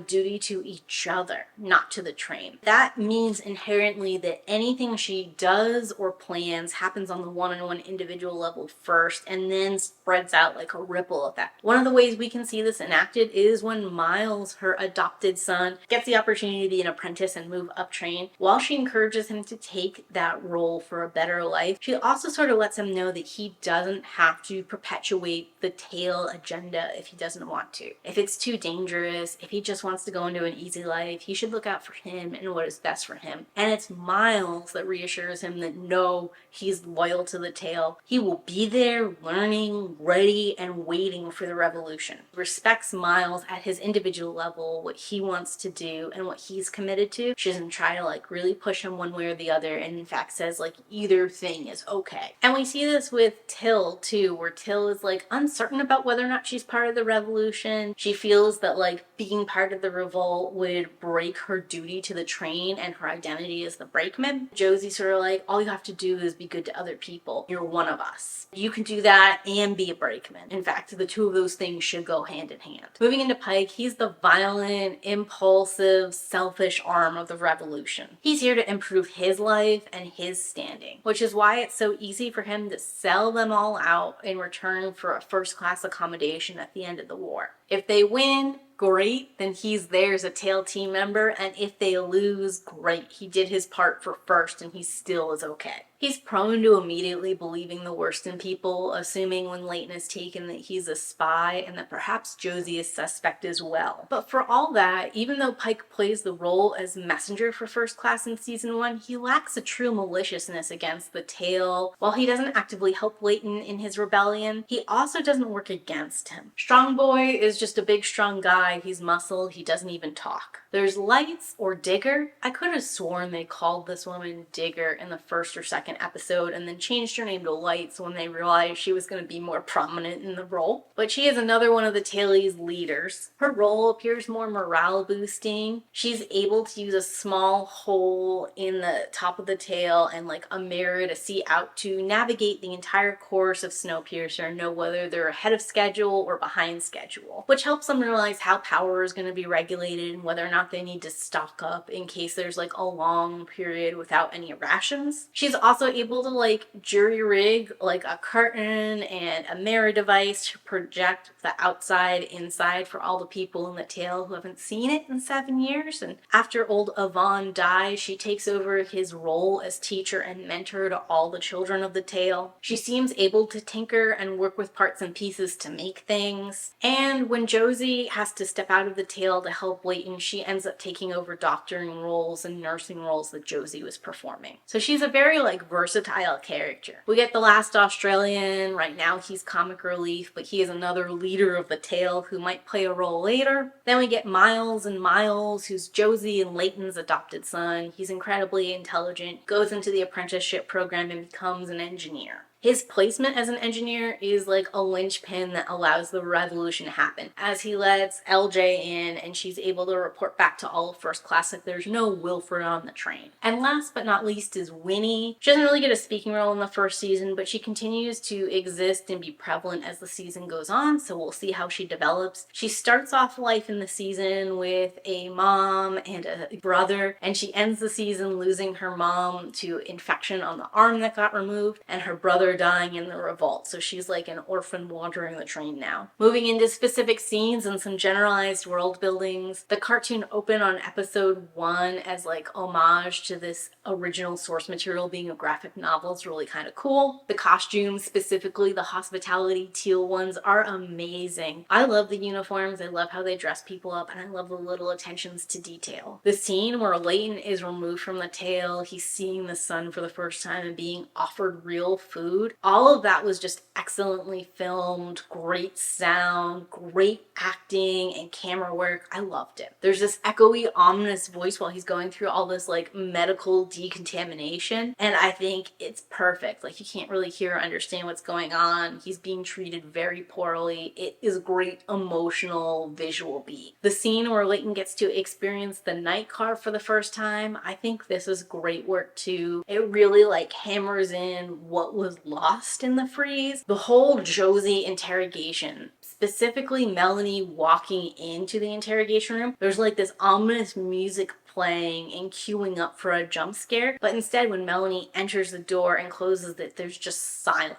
duty to each other, not to the train. That means inherently that anything she does or plans happens on the one-on-one individual level first and then spreads out like a ripple effect. One of the ways we can see this enacted is when Miles, her adopted son, gets the opportunity to be an apprentice and move up train. While she encourages him to take that role for a better life, she also sort of lets him know that he doesn't have to perpetuate the tail agenda if he doesn't want to. If it's too dangerous, if he just wants to go into an easy life, he should look out for him and what is best for him. And it's Miles that reassures him that no, he's loyal to the tail. He will be there, learning, ready, and waiting for the revolution. Respects Miles at his individual level, what he wants to do and what he's committed to. She doesn't try to really push him one way or the other, and in fact says either thing is okay. And we see this with Till too, where Till is uncertain about whether or not she's part of the revolution. She feels that being part of the revolt would break her duty to the train and her identity as the brakeman. Josie's sort of all you have to do is be good to other people. You're one of us. You can do that and be a brakeman. In fact, the two of those things should go hand in hand. Moving into Pike, he's the violent, impulsive, selfish arm of the revolution. He's here to improve his life and his standing, which is why it's so easy for him to sell them all out in return for a first-class accommodation at the end of the war. If they win, great, then he's there as a tail team member, and if they lose, great. He did his part for first and he still is okay. He's prone to immediately believing the worst in people, assuming when Layton is taken that he's a spy and that perhaps Josie is suspect as well. But for all that, even though Pike plays the role as messenger for First Class in season 1, he lacks a true maliciousness against the tail. While he doesn't actively help Layton in his rebellion, he also doesn't work against him. Strong Boy is just a big strong guy, he's muscle, he doesn't even talk. There's Lights or Digger. I could have sworn they called this woman Digger in the first or second episode and then changed her name to Lights when they realized she was going to be more prominent in the role. But she is another one of the Tailies' leaders. Her role appears more morale boosting. She's able to use a small hole in the top of the tail and a mirror to see out to navigate the entire course of Snowpiercer and know whether they're ahead of schedule or behind schedule, which helps them realize how power is going to be regulated and whether or not they need to stock up in case there's a long period without any rations. She's also able to jury rig a curtain and a mirror device to project the outside inside for all the people in the tail who haven't seen it in 7 years. And after old Yvonne dies, she takes over his role as teacher and mentor to all the children of the tail. She seems able to tinker and work with parts and pieces to make things. And when Josie has to step out of the tale to help Layton, she ends up taking over doctoring roles and nursing roles that Josie was performing. So she's a very versatile character. We get the last Australian. Right now he's comic relief, but he is another leader of the tale who might play a role later. Then we get Miles, who's Josie and Layton's adopted son. He's incredibly intelligent, goes into the apprenticeship program and becomes an engineer. His placement as an engineer is like a linchpin that allows the revolution to happen, as he lets LJ in and she's able to report back to all of First Class that there's no Wilfred on the train. And last but not least is Winnie. She doesn't really get a speaking role in the first season, but she continues to exist and be prevalent as the season goes on, so we'll see how she develops. She starts off life in the season with a mom and a brother, and she ends the season losing her mom to infection on the arm that got removed, and her brother dying in the revolt, so she's like an orphan wandering the train now. Moving into specific scenes and some generalized world buildings, the cartoon opened on episode 1 as homage to this original source material being a graphic novel. It's really kind of cool. The costumes, specifically the hospitality teal ones, are amazing. I love the uniforms, I love how they dress people up, and I love the little attentions to detail. The scene where Layton is removed from the tale, he's seeing the sun for the first time and being offered real food. All of that was just excellently filmed, great sound, great acting and camera work. I loved it. There's this echoey, ominous voice while he's going through all this medical decontamination, and I think it's perfect. You can't really hear or understand what's going on. He's being treated very poorly. It is a great emotional visual beat. The scene where Layton gets to experience the night car for the first time, I think this is great work too. It really hammers in what was lost in the freeze. The whole Josie interrogation, specifically Melanie walking into the interrogation room, there's this ominous music playing and queuing up for a jump scare, but instead when Melanie enters the door and closes it, there's just silence.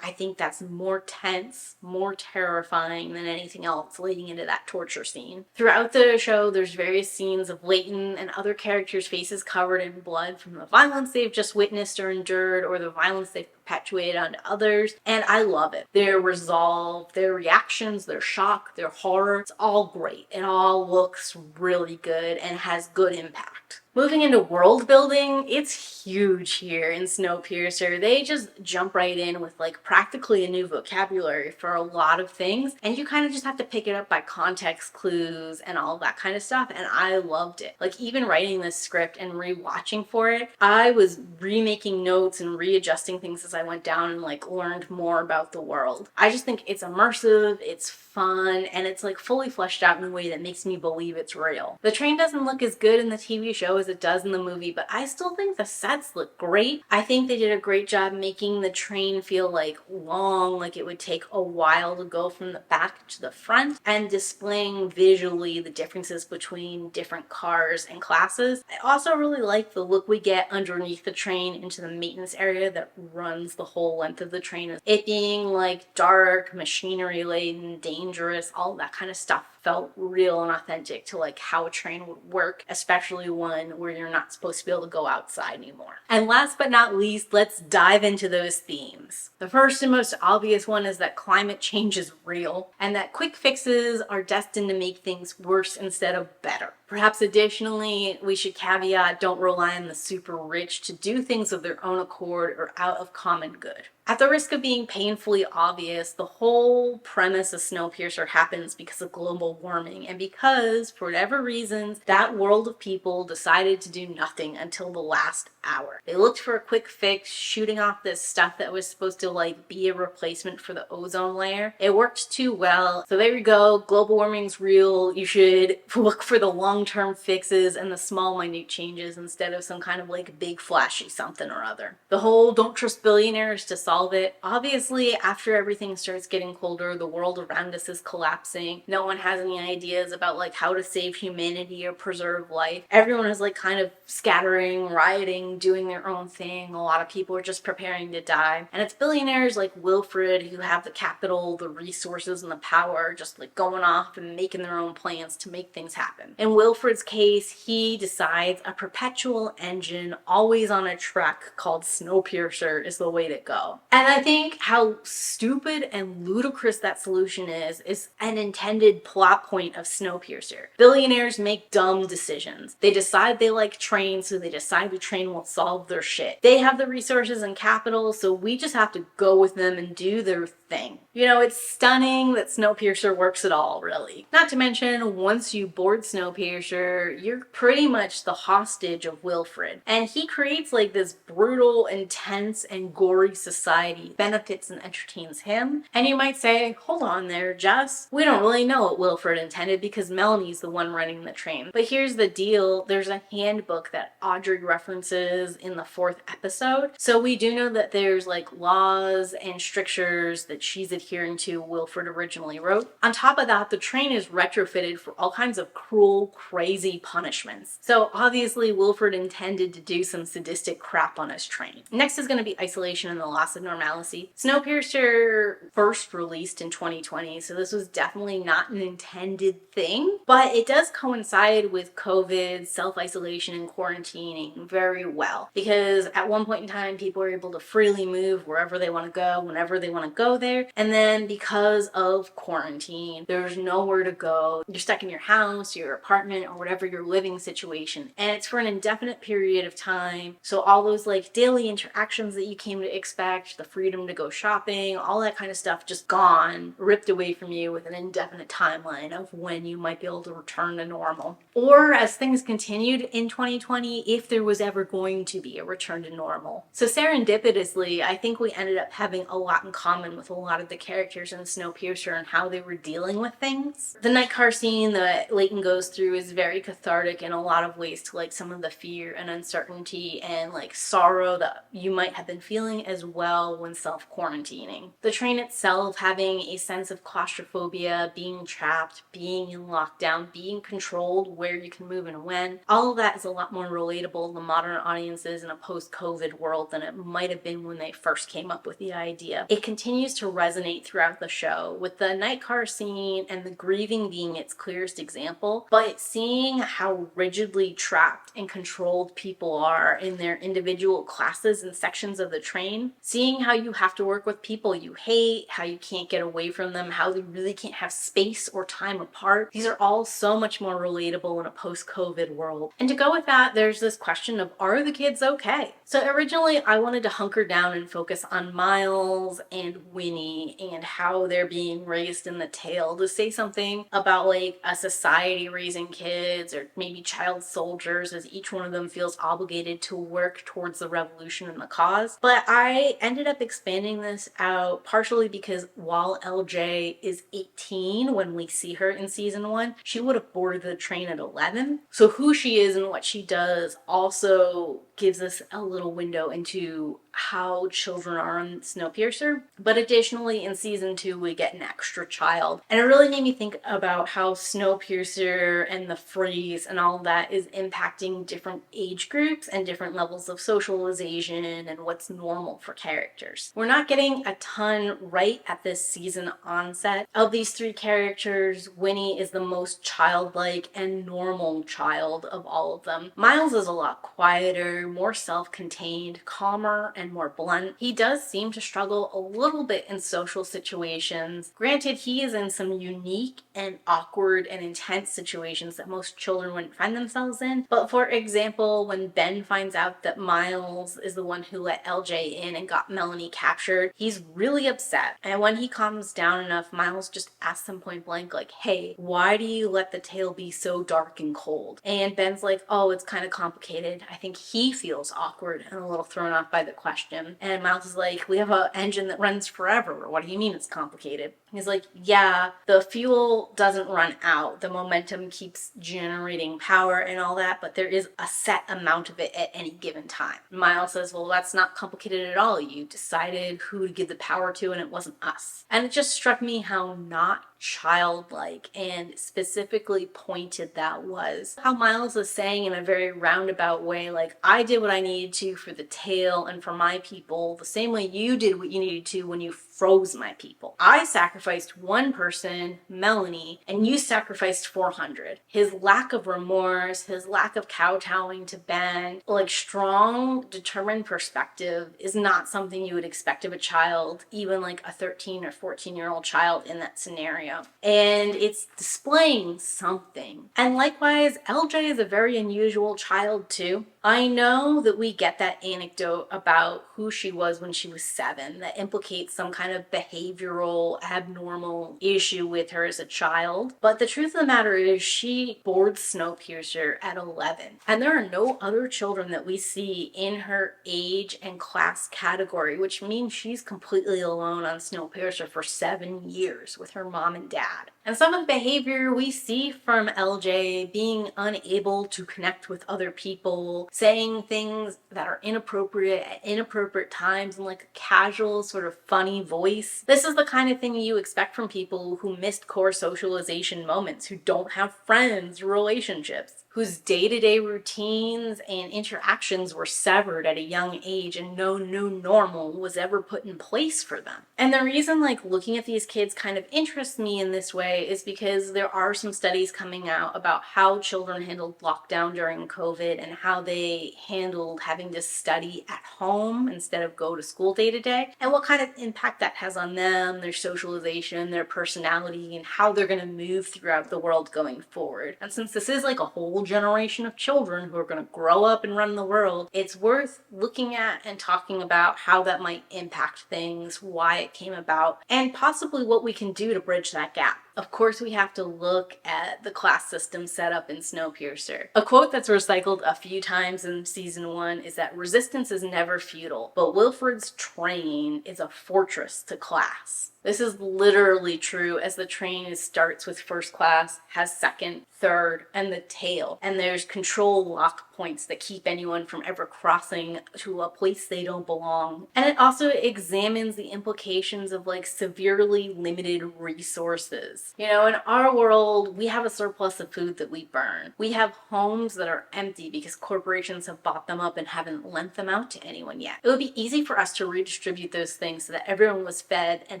I think that's more tense, more terrifying than anything else leading into that torture scene. Throughout the show, there's various scenes of Layton and other characters' faces covered in blood from the violence they've just witnessed or endured, or the violence they've perpetuated onto others, and I love it. Their resolve, their reactions, their shock, their horror, it's all great. It all looks really good and has good impact. Moving into world building, it's huge here in Snowpiercer. They just jump right in with practically a new vocabulary for a lot of things, and you kind of just have to pick it up by context clues and all that kind of stuff, and I loved it. Even writing this script and rewatching for it, I was remaking notes and readjusting things as I went down and learned more about the world. I just think it's immersive, it's fun, and it's fully fleshed out in a way that makes me believe it's real. The train doesn't look as good in the TV show as it does in the movie, but I still think the sets look great. I think they did a great job making the train feel long, it would take a while to go from the back to the front, and displaying visually the differences between different cars and classes. I also really like the look we get underneath the train into the maintenance area that runs the whole length of the train. It being dark, machinery laden, dangerous, all that kind of stuff felt real and authentic to how a train would work, especially one where you're not supposed to be able to go outside anymore. And last but not least, let's dive into those themes. The first and most obvious one is that climate change is real, and that quick fixes are destined to make things worse instead of better. Perhaps additionally, we should caveat, don't rely on the super rich to do things of their own accord or out of common good. At the risk of being painfully obvious, the whole premise of Snowpiercer happens because of global warming, and because, for whatever reasons, that world of people decided to do nothing until the last hour. They looked for a quick fix, shooting off this stuff that was supposed to be a replacement for the ozone layer. It worked too well, so there you go, global warming's real. You should look for the long-term fixes and the small minute changes instead of some kind of big flashy something or other. The whole don't trust billionaires to solve it. Obviously, after everything starts getting colder, the world around us is collapsing. No one has any ideas about how to save humanity or preserve life. Everyone is kind of scattering, rioting, doing their own thing. A lot of people are just preparing to die. And it's billionaires like Wilfred who have the capital, the resources, and the power just going off and making their own plans to make things happen. In Wilfred's case, he decides a perpetual engine always on a track called Snowpiercer is the way to go. And I think how stupid and ludicrous that solution is an intended plot plot point of Snowpiercer. Billionaires make dumb decisions. They decide they like trains, so they decide the train will solve their shit. They have the resources and capital, so we just have to go with them and do their thing. You know, it's stunning that Snowpiercer works at all, really. Not to mention, once you board Snowpiercer, you're pretty much the hostage of Wilfred. And he creates like this brutal, intense, and gory society, benefits and entertains him. And you might say, hold on there, Jess. We don't really know what Wilfred intended because Melanie's the one running the train. But here's the deal. There's a handbook that Audrey references in the 4th episode. So we do know that there's like laws and strictures that she's adhering to Wilfred originally wrote. On top of that, the train is retrofitted for all kinds of cruel, crazy punishments. So obviously Wilfred intended to do some sadistic crap on his train. Next is going to be isolation and the loss of normalcy. Snowpiercer first released in 2020, so this was definitely not an intended thing, but it does coincide with COVID, self-isolation, and quarantining very well, because at one point in time, people were able to freely move wherever they want to go, whenever they want to go there, and then because of quarantine, there's nowhere to go. You're stuck in your house, your apartment, or whatever your living situation, and it's for an indefinite period of time, so all those like daily interactions that you came to expect, the freedom to go shopping, all that kind of stuff just gone, ripped away from you with an indefinite timeline of when you might be able to return to normal. Or as things continued in 2020, if there was ever going to be a return to normal. So serendipitously, I think we ended up having a lot in common with a lot of the characters in Snowpiercer and how they were dealing with things. The night car scene that Leighton goes through is very cathartic in a lot of ways to like some of the fear and uncertainty and like sorrow that you might have been feeling as well when self-quarantining. The train itself having a sense of claustrophobia, being trapped, being in lockdown, being controlled where you can move and when, all of that is a lot more relatable to modern audiences in a post-COVID world than it might have been when they first came up with the idea. It continues to resonate throughout the show, with the night car scene and the grieving being its clearest example, but seeing how rigidly trapped and controlled people are in their individual classes and sections of the train, seeing how you have to work with people you hate, how you can't get away from them, how they really can't have space or time apart. These are all so much more relatable in a post-COVID world. And to go with that, there's this question of, are the kids okay? So originally I wanted to hunker down and focus on Miles and Winnie and how they're being raised in the tale, to say something about like a society raising kids or maybe child soldiers, as each one of them feels obligated to work towards the revolution and the cause. But I ended up expanding this out partially because while LJ is 18 when we see her in season 1, she would have boarded the train at 11. So who she is and what she does also gives us a little window into how children are on Snowpiercer. But additionally, in season 2, we get an extra child. And it really made me think about how Snowpiercer and the freeze and all of that is impacting different age groups and different levels of socialization and what's normal for characters. We're not getting a ton right at this season onset. Of these 3 characters, Winnie is the most childlike and normal child of all of them. Miles is a lot quieter, more self-contained, calmer, and more blunt. He does seem to struggle a little bit in social situations. Granted, he is in some unique and awkward and intense situations that most children wouldn't find themselves in. But for example, when Ben finds out that Miles is the one who let LJ in and got Melanie captured, he's really upset. And when he calms down enough, Miles just asks him point blank, like, hey, why do you let the tale be so dark and cold? And Ben's like, oh, it's kind of complicated. I think he feels awkward and a little thrown off by the question. And Miles is like, we have an engine that runs forever. What do you mean it's complicated? He's like, yeah, the fuel doesn't run out. The momentum keeps generating power and all that, but there is a set amount of it at any given time. Miles says, well, that's not complicated at all. You decided who to give the power to and it wasn't us. And it just struck me how not childlike and specifically pointed that was. How Miles is saying in a very roundabout way, like, I did what I needed to for the tale and for my people the same way you did what you needed to when you froze my people. I sacrificed sacrificed one person, Melanie, and you sacrificed 400. His lack of remorse, his lack of kowtowing to Ben, like strong, determined perspective is not something you would expect of a child, even like a 13 or 14-year-old child in that scenario. And it's displaying something. And likewise, LJ is a very unusual child too. I know that we get that anecdote about who she was when she was 7 that implicates some kind of behavioral abnormal issue with her as a child. But the truth of the matter is she boards Snowpiercer at 11. And there are no other children that we see in her age and class category, which means she's completely alone on Snowpiercer for 7 years with her mom and dad. And some of the behavior we see from LJ, being unable to connect with other people, saying things that are inappropriate at inappropriate times in like a casual sort of funny voice. This is the kind of thing you expect from people who missed core socialization moments, who don't have friends, relationships, whose day-to-day routines and interactions were severed at a young age and no new normal was ever put in place for them. And the reason like looking at these kids kind of interests me in this way is because there are some studies coming out about how children handled lockdown during COVID and how they handled having to study at home instead of go to school day to day, and what kind of impact that has on them, their socialization, their personality, and how they're going to move throughout the world going forward. And since this is like a whole generation of children who are going to grow up and run the world, it's worth looking at and talking about how that might impact things, why it came about, and possibly what we can do to bridge that gap. Of course, we have to look at the class system set up in Snowpiercer. A quote that's recycled a few times in season 1 is that resistance is never futile, but Wilfred's train is a fortress to class. This is literally true, as the train starts with first class, has second, third, and the tail. And there's control lock points that keep anyone from ever crossing to a place they don't belong. And it also examines the implications of like severely limited resources. You know, in our world, we have a surplus of food that we burn. We have homes that are empty because corporations have bought them up and haven't lent them out to anyone yet. It would be easy for us to redistribute those things so that everyone was fed and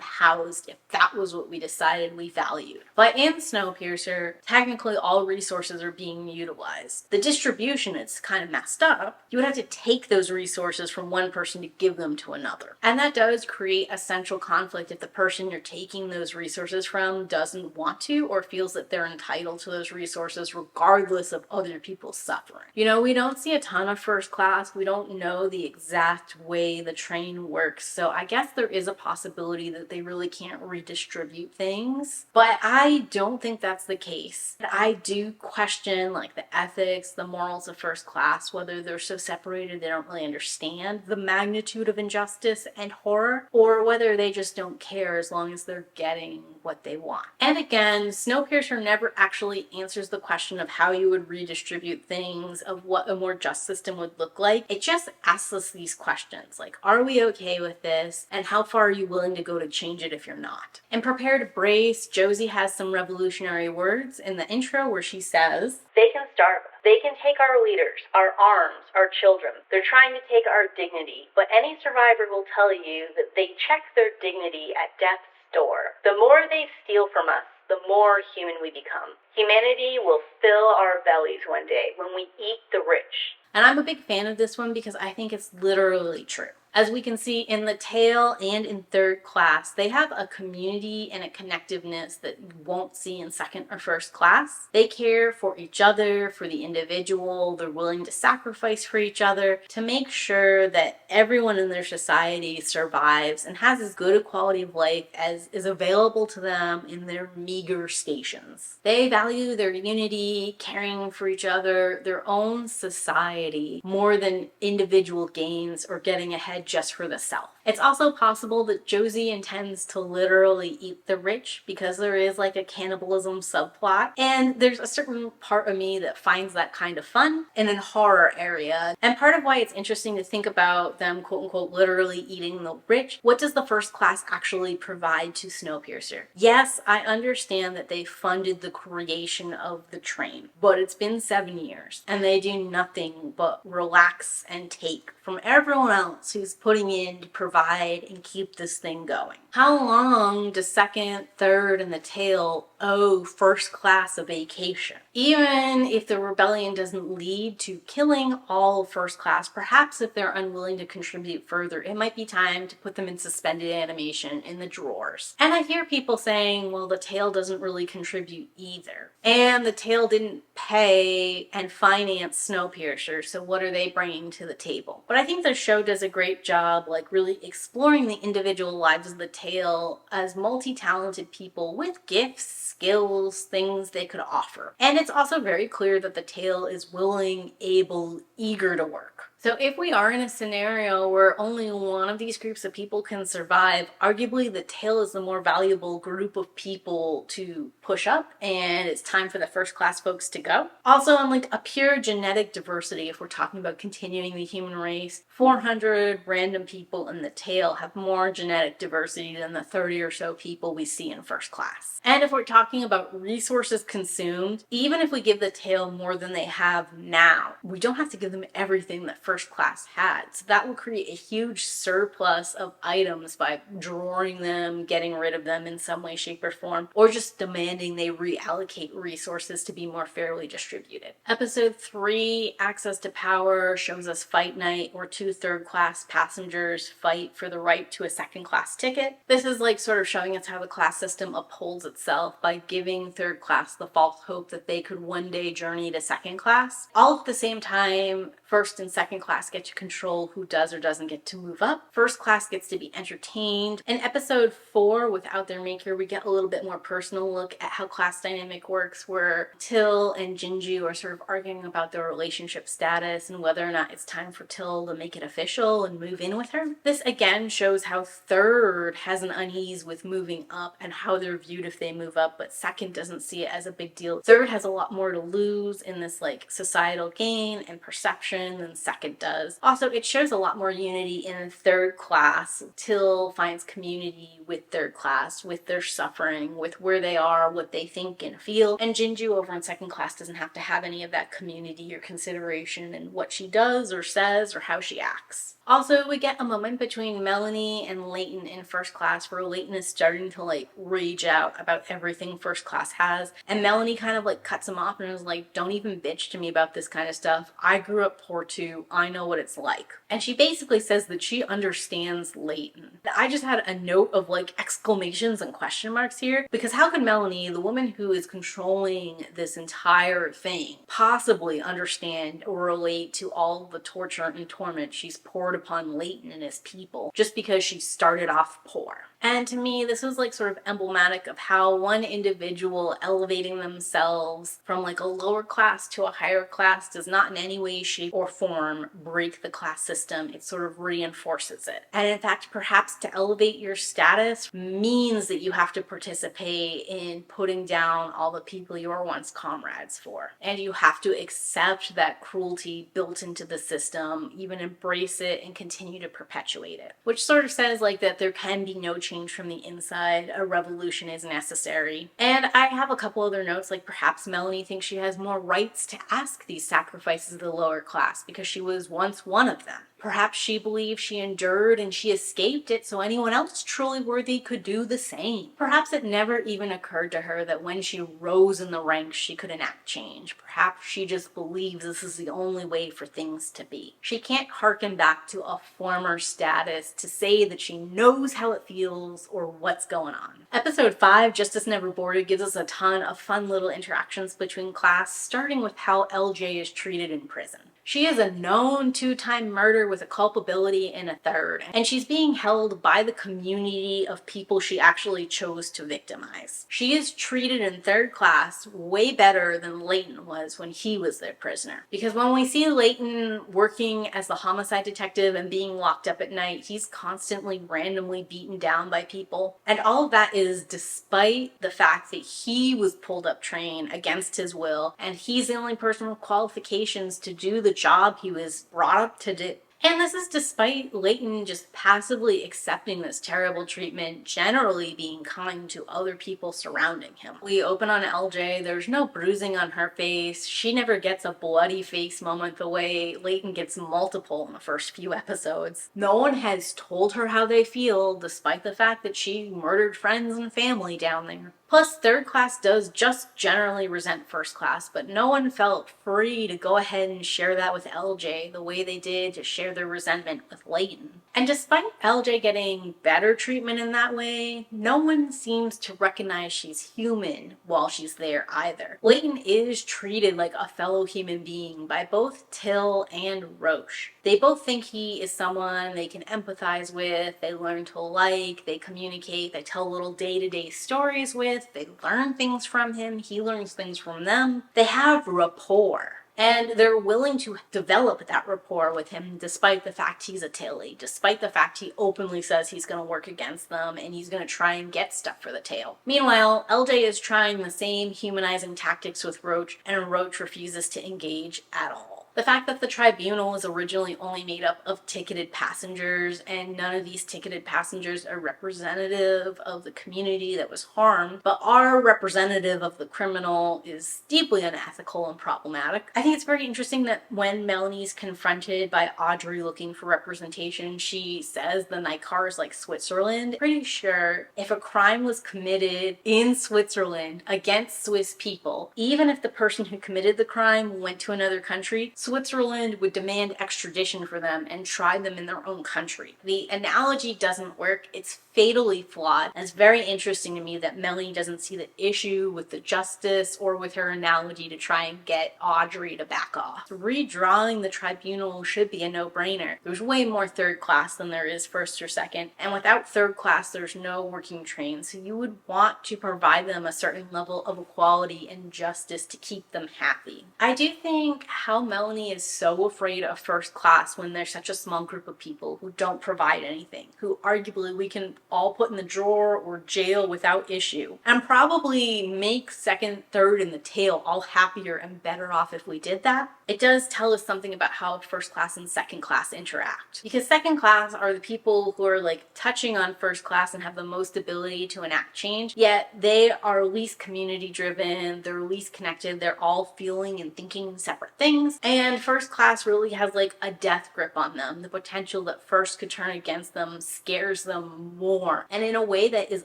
housed if that was what we decided we valued. But in Snowpiercer, technically all resources are being utilized. The distribution is kind of messed up. You would have to take those resources from one person to give them to another. And that does create a central conflict if the person you're taking those resources from doesn't want to or feels that they're entitled to those resources regardless of other people's suffering. You know, we don't see a ton of first class. We don't know the exact way the train works. So I guess there is a possibility that they really can't redistribute things. But I don't think that's the case. I do question like the ethics, the morals of first class, whether they're so separated they don't really understand the magnitude of injustice and horror, or whether they just don't care as long as they're getting what they want. And again, Snowpiercer never actually answers the question of how you would redistribute things, of what a more just system would look like. It just asks us these questions like, are we okay with this? And how far are you willing to go to change it if you're not? In Prepare to Brace, Josie has some revolutionary words in the intro where she says, "They can starve us. They can take our leaders, our arms, our children. They're trying to take our dignity, but any survivor will tell you that they check their dignity at death's door. The more they steal from us, the more human we become. Humanity will fill our bellies one day when we eat the rich." And I'm a big fan of this one because I think it's literally true. As we can see in the tail and in third class, they have a community and a connectiveness that you won't see in second or first class. They care for each other, for the individual. They're willing to sacrifice for each other to make sure that everyone in their society survives and has as good a quality of life as is available to them in their meager stations. They value their unity, caring for each other, their own society, more than individual gains or getting ahead just for the self. It's also possible that Josie intends to literally eat the rich because there is like a cannibalism subplot, and there's a certain part of me that finds that kind of fun in a horror area. And part of why it's interesting to think about them quote unquote literally eating the rich, what does the first class actually provide to Snowpiercer? Yes, I understand that they funded the creation of the train, but it's been 7 years and they do nothing but relax and take from everyone else who's is putting in to provide and keep this thing going. How long does second, third, and the tail owe first class a vacation? Even if the rebellion doesn't lead to killing all first class, perhaps if they're unwilling to contribute further, it might be time to put them in suspended animation in the drawers. And I hear people saying, well, the tail doesn't really contribute either. And the tail didn't pay and finance Snowpiercer, so what are they bringing to the table? But I think the show does a great job, like really exploring the individual lives of the tail as multi-talented people with gifts, skills, things they could offer. And it's also very clear that the tail is willing, able, eager to work. So if we are in a scenario where only one of these groups of people can survive, arguably the tail is the more valuable group of people to push up, and it's time for the first class folks to go. Also, on like a pure genetic diversity, if we're talking about continuing the human race, 400 random people in the tail have more genetic diversity than the 30 or so people we see in first class. And if we're talking about resources consumed, even if we give the tail more than they have now, we don't have to give them everything that first class had. So that will create a huge surplus of items by drawing them, getting rid of them in some way, shape, or form, or just demanding they reallocate resources to be more fairly distributed. Episode 3, Access to Power, shows us Fight Night, where 2 third-class passengers fight for the right to a second-class ticket. This is like sort of showing us how the class system upholds itself by giving third class the false hope that they could one day journey to second class. All at the same time, first and second class get to control who does or doesn't get to move up. First class gets to be entertained. In episode 4, Without Their Maker, we get a little bit more personal look at how class dynamic works, where Till and Jinju are sort of arguing about their relationship status and whether or not it's time for Till to make it official and move in with her. This again shows how third has an unease with moving up and how they're viewed if they move up, but second doesn't see it as a big deal. Third has a lot more to lose in this like societal gain and perception than second does. Also, it shows a lot more unity in third class. Till finds community with third class, with their suffering, with where they are, what they think and feel. And Jinju over in second class doesn't have to have any of that community or consideration in what she does or says or how she acts. Also, we get a moment between Melanie and Leighton in first class where Leighton is starting to like rage out about everything first class has. And Melanie kind of like cuts him off and is like, don't even bitch to me about this kind of stuff. I grew up poor too. I know what it's like. And she basically says that she understands Leighton. I just had a note of like exclamations and question marks here, because how could Melanie, the woman who is controlling this entire thing, possibly understand or relate to all the torture and torment she's poured upon Leighton and his people just because she started off poor? And to me, this was like sort of emblematic of how one individual elevating themselves from like a lower class to a higher class does not in any way, shape, or form break the class system. It sort of reinforces it. And in fact, perhaps to elevate your status means that you have to participate in putting down all the people you were once comrades for. And you have to accept that cruelty built into the system, even embrace it and continue to perpetuate it. Which sort of says like that there can be no change from the inside. A revolution is necessary. And I have a couple other notes, like perhaps Melanie thinks she has more rights to ask these sacrifices of the lower class because she was once one of them. Perhaps she believes she endured and she escaped it, so anyone else truly worthy could do the same. Perhaps it never even occurred to her that when she rose in the ranks, she could enact change. Perhaps she just believes this is the only way for things to be. She can't harken back to a former status to say that she knows how it feels or what's going on. Episode 5, Justice Never Boarded, gives us a ton of fun little interactions between class, starting with how LJ is treated in prison. She is a known 2-time murderer with a culpability in a third, and she's being held by the community of people she actually chose to victimize. She is treated in third class way better than Leighton was when he was their prisoner. Because when we see Leighton working as the homicide detective and being locked up at night, he's constantly randomly beaten down by people. And all of that is despite the fact that he was pulled up train against his will, and he's the only person with qualifications to do the job he was brought up to do. And this is despite Leighton just passively accepting this terrible treatment, generally being kind to other people surrounding him. We open on LJ, there's no bruising on her face, she never gets a bloody face moment the way Leighton gets multiple in the first few episodes. No one has told her how they feel, despite the fact that she murdered friends and family down there. Plus, third class does just generally resent first class, but no one felt free to go ahead and share that with LJ the way they did to share their resentment with Leighton. And despite LJ getting better treatment in that way, no one seems to recognize she's human while she's there either. Leighton is treated like a fellow human being by both Till and Roche. They both think he is someone they can empathize with, they learn to like, they communicate, they tell little day-to-day stories with, they learn things from him, he learns things from them. They have rapport. And they're willing to develop that rapport with him despite the fact he's a Tilly, despite the fact he openly says he's going to work against them and he's going to try and get stuff for the tail. Meanwhile, LJ is trying the same humanizing tactics with Roach, and Roach refuses to engage at all. The fact that the tribunal was originally only made up of ticketed passengers, and none of these ticketed passengers are representative of the community that was harmed, but are representative of the criminal, is deeply unethical and problematic. I think it's very interesting that when Melanie's confronted by Audrey looking for representation, she says the night car is like Switzerland. Pretty sure if a crime was committed in Switzerland against Swiss people, even if the person who committed the crime went to another country, Switzerland would demand extradition for them and try them in their own country. The analogy doesn't work. It's fatally flawed. And it's very interesting to me that Melanie doesn't see the issue with the justice or with her analogy to try and get Audrey to back off. Redrawing the tribunal should be a no-brainer. There's way more third class than there is first or second, and without third class there's no working train, so you would want to provide them a certain level of equality and justice to keep them happy. I do think how Melanie is so afraid of first class when there's such a small group of people who don't provide anything, who arguably we can all put in the drawer or jail without issue, and probably make second, third, and the tail all happier and better off if we did that. It does tell us something about how first class and second class interact. Because second class are the people who are like touching on first class and have the most ability to enact change, yet they are least community driven, they're least connected, they're all feeling and thinking separate things, and first class really has like a death grip on them. The potential that first could turn against them scares them more, and in a way that is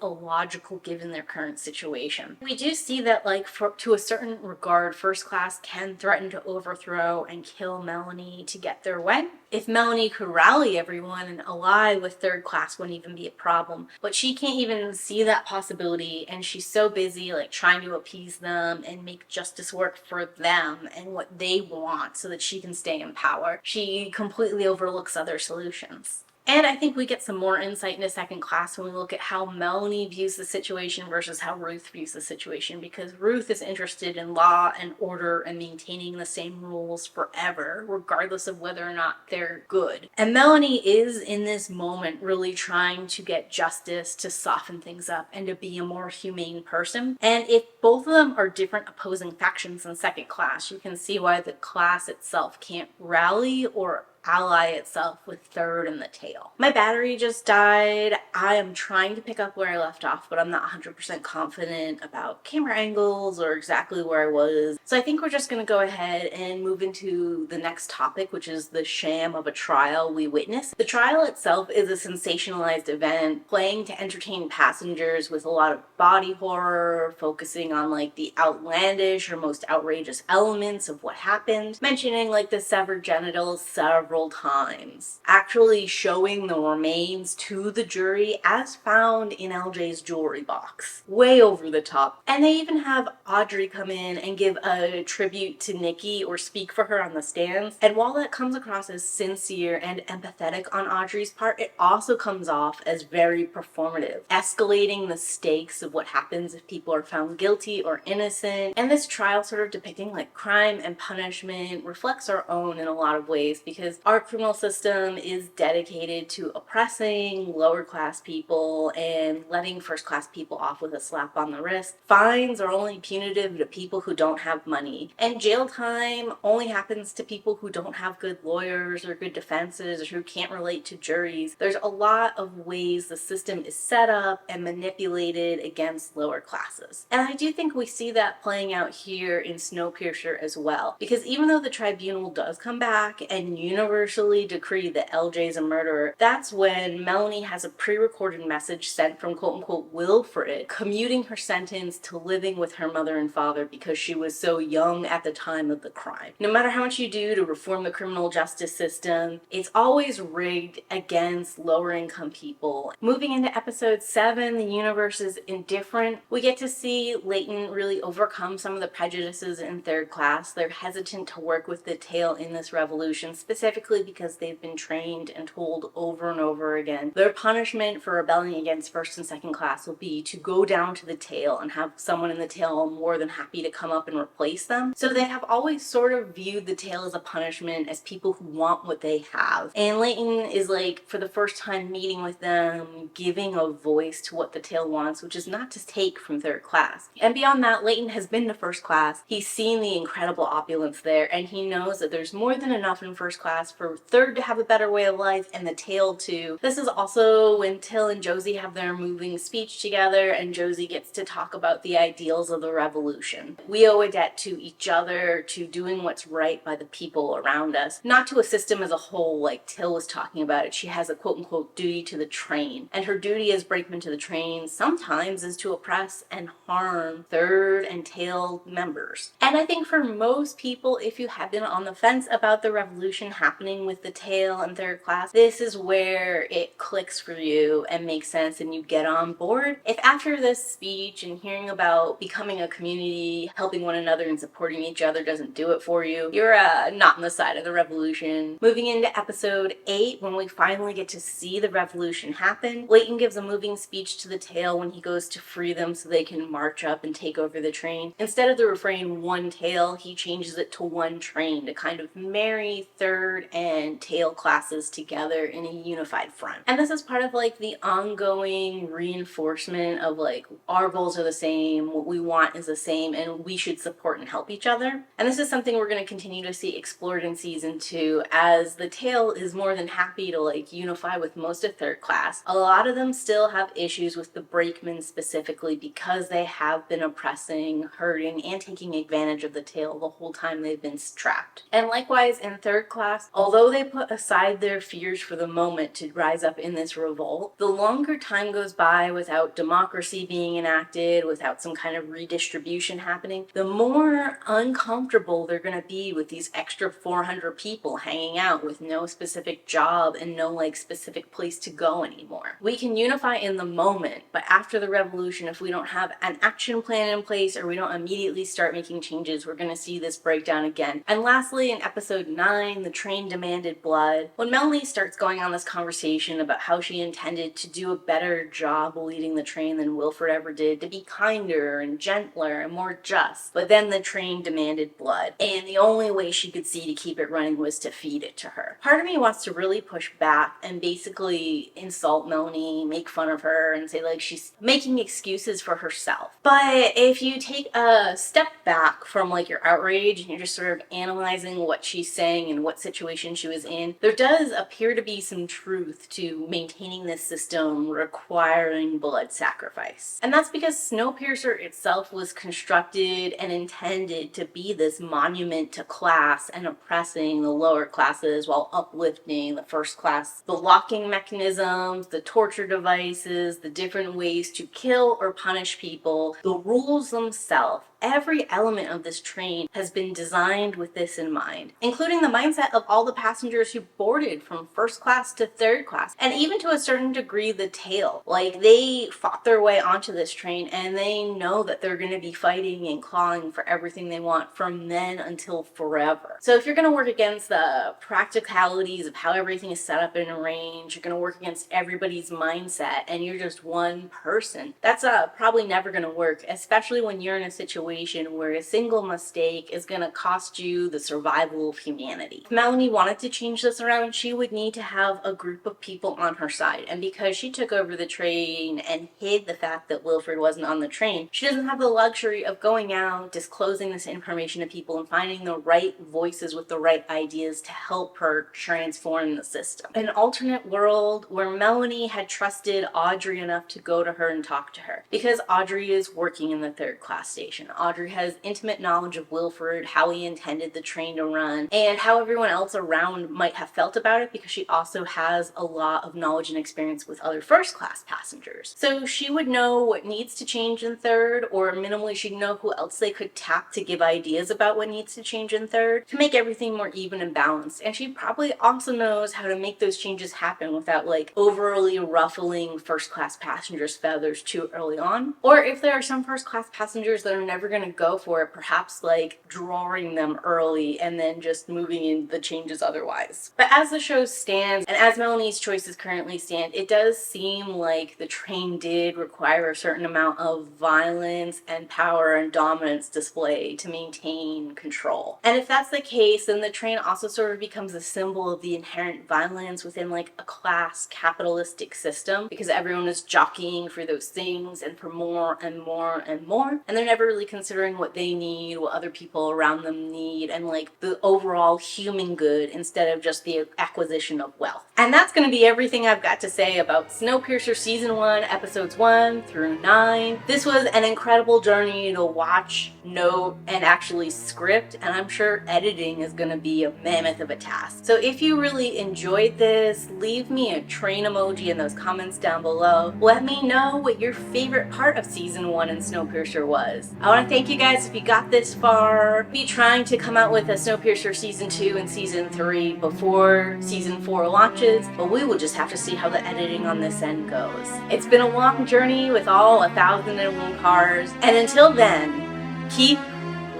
illogical given their current situation. We do see that like to a certain regard, first class can threaten to overthrow and kill Melanie to get their way. If Melanie could rally everyone and ally with third class wouldn't even be a problem, but she can't even see that possibility, and she's so busy like trying to appease them and make justice work for them and what they want so that she can stay in power. She completely overlooks other solutions. And I think we get some more insight into second class when we look at how Melanie views the situation versus how Ruth views the situation, because Ruth is interested in law and order and maintaining the same rules forever, regardless of whether or not they're good. And Melanie is in this moment really trying to get justice, to soften things up, and to be a more humane person. And if both of them are different opposing factions in second class, you can see why the class itself can't rally or ally itself with third and the tail. My battery just died. I am trying to pick up where I left off, but I'm not 100% confident about camera angles or exactly where I was. So I think we're just going to go ahead and move into the next topic, which is the sham of a trial we witnessed. The trial itself is a sensationalized event playing to entertain passengers with a lot of body horror, focusing on like the outlandish or most outrageous elements of what happened, mentioning like the severed genitals several times, actually showing the remains to the jury as found in LJ's jewelry box. Way over the top. And they even have Audrey come in and give a tribute to Nikki or speak for her on the stands. And while that comes across as sincere and empathetic on Audrey's part, it also comes off as very performative, escalating the stakes of what happens if people are found guilty or innocent. And this trial sort of depicting like crime and punishment reflects our own in a lot of ways, because our criminal system is dedicated to oppressing lower class people and letting first class people off with a slap on the wrist. Fines are only punitive to people who don't have money, and jail time only happens to people who don't have good lawyers or good defenses or who can't relate to juries. There's a lot of ways the system is set up and manipulated against lower classes. And I do think we see that playing out here in Snowpiercer as well, because even though the tribunal does come back and universally decree that LJ's a murderer, that's when Melanie has a pre-recorded message sent from quote-unquote Wilfred commuting her sentence to living with her mother and father because she was so young at the time of the crime. No matter how much you do to reform the criminal justice system, it's always rigged against lower income people. Moving into episode 7, the universe is indifferent. We get to see Layton really overcome some of the prejudices in third class. They're hesitant to work with the Tail in this revolution, specifically because they've been trained and told over and over again their punishment for rebelling against first and second class will be to go down to the Tail and have someone in the Tail more than happy to come up and replace them. So they have always sort of viewed the Tail as a punishment, as people who want what they have. And Layton is like, for the first time meeting with them, giving a voice to what the Tail wants, which is not to take from third class. And beyond that, Layton has been to first class. He's seen the incredible opulence there, and he knows that there's more than enough in first class for third to have a better way of life and the Tail too. This is also when Till and Josie have their moving speech together, and Josie gets to talk about the ideals of the revolution. We owe a debt to each other, to doing what's right by the people around us, not to a system as a whole like Till was talking about it. She has a quote-unquote duty to the train, and her duty as brakeman to the train sometimes is to oppress and harm third and Tail members. And I think for most people, if you have been on the fence about the revolution happening with the Tail and third class, this is where it clicks for you and makes sense and you get on board. If after this speech and hearing about becoming a community, helping one another and supporting each other doesn't do it for you, you're not on the side of the revolution. Moving into episode 8, when we finally get to see the revolution happen, Layton gives a moving speech to the Tail when he goes to free them so they can march up and take over the train. Instead of the refrain "one Tail," he changes it to "one train" to kind of marry third and Tail classes together in a unified front. And this is part of like the ongoing reinforcement of like our goals are the same, what we want is the same, and we should support and help each other. And this is something we're going to continue to see explored in season 2, as the Tail is more than happy to like unify with most of third class. A lot of them still have issues with the brakemen specifically because they have been oppressing, hurting, and taking advantage of the Tail the whole time they've been trapped. And likewise in third class, although they put aside their fears for the moment to rise up in this revolt, the longer time goes by without democracy being enacted, without some kind of redistribution happening, the more uncomfortable they're going to be with these extra 400 people hanging out with no specific job and no like specific place to go anymore. We can unify in the moment, but after the revolution, if we don't have an action plan in place or we don't immediately start making changes, we're going to see this breakdown again. And lastly, in episode 9, the train demanded blood. When Melanie starts going on this conversation about how she intended to do a better job leading the train than Wilfred ever did, to be kinder and gentler and more just, but then the train demanded blood, and the only way she could see to keep it running was to feed it to her. Part of me wants to really push back and basically insult Melanie, make fun of her, and say like she's making excuses for herself. But if you take a step back from like your outrage and you're just sort of analyzing what she's saying and what situation she was in, there does appear to be some truth to maintaining this system requiring blood sacrifice. And that's because Snowpiercer itself was constructed and intended to be this monument to class and oppressing the lower classes while uplifting the first class. The locking mechanisms, the torture devices, the different ways to kill or punish people, the rules themselves, every element of this train has been designed with this in mind, including the mindset of all the passengers who boarded from first class to third class, and even to a certain degree the Tail. Like, they fought their way onto this train and they know that they're going to be fighting and clawing for everything they want from then until forever. So if you're going to work against the practicalities of how everything is set up and arranged, you're going to work against everybody's mindset and you're just one person, that's probably never going to work, especially when you're in a situation situation where a single mistake is going to cost you the survival of humanity. If Melanie wanted to change this around, she would need to have a group of people on her side. And because she took over the train and hid the fact that Wilfred wasn't on the train, she doesn't have the luxury of going out, disclosing this information to people, and finding the right voices with the right ideas to help her transform the system. An alternate world where Melanie had trusted Audrey enough to go to her and talk to her. Because Audrey is working in the third class station. Audrey has intimate knowledge of Wilfred, how he intended the train to run, and how everyone else around might have felt about it, because she also has a lot of knowledge and experience with other first class passengers. So she would know what needs to change in third, or minimally she'd know who else they could tap to give ideas about what needs to change in third to make everything more even and balanced. And she probably also knows how to make those changes happen without like overly ruffling first class passengers' feathers too early on. Or if there are some first class passengers that are never going to go for it, perhaps like drawing them early and then just moving in the changes otherwise. But as the show stands, and as Melanie's choices currently stand, it does seem like the train did require a certain amount of violence and power and dominance display to maintain control. And if that's the case, then the train also sort of becomes a symbol of the inherent violence within like a class capitalistic system, because everyone is jockeying for those things and for more and more and more, and they're never really considering what they need, what other people around them need, and like the overall human good instead of just the acquisition of wealth. And that's going to be everything I've got to say about Snowpiercer Season 1, Episodes 1 through 9. This was an incredible journey to watch, note, and actually script, and I'm sure editing is going to be a mammoth of a task. So if you really enjoyed this, leave me a train emoji in those comments down below. Let me know what your favorite part of Season 1 in Snowpiercer was. I want to thank you guys if you got this far. I'll be trying to come out with a Snowpiercer Season 2 and Season 3 before Season 4 launches, but we will just have to see how the editing on this end goes. It's been a long journey with all 1,001 cars, and until then, keep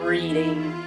reading.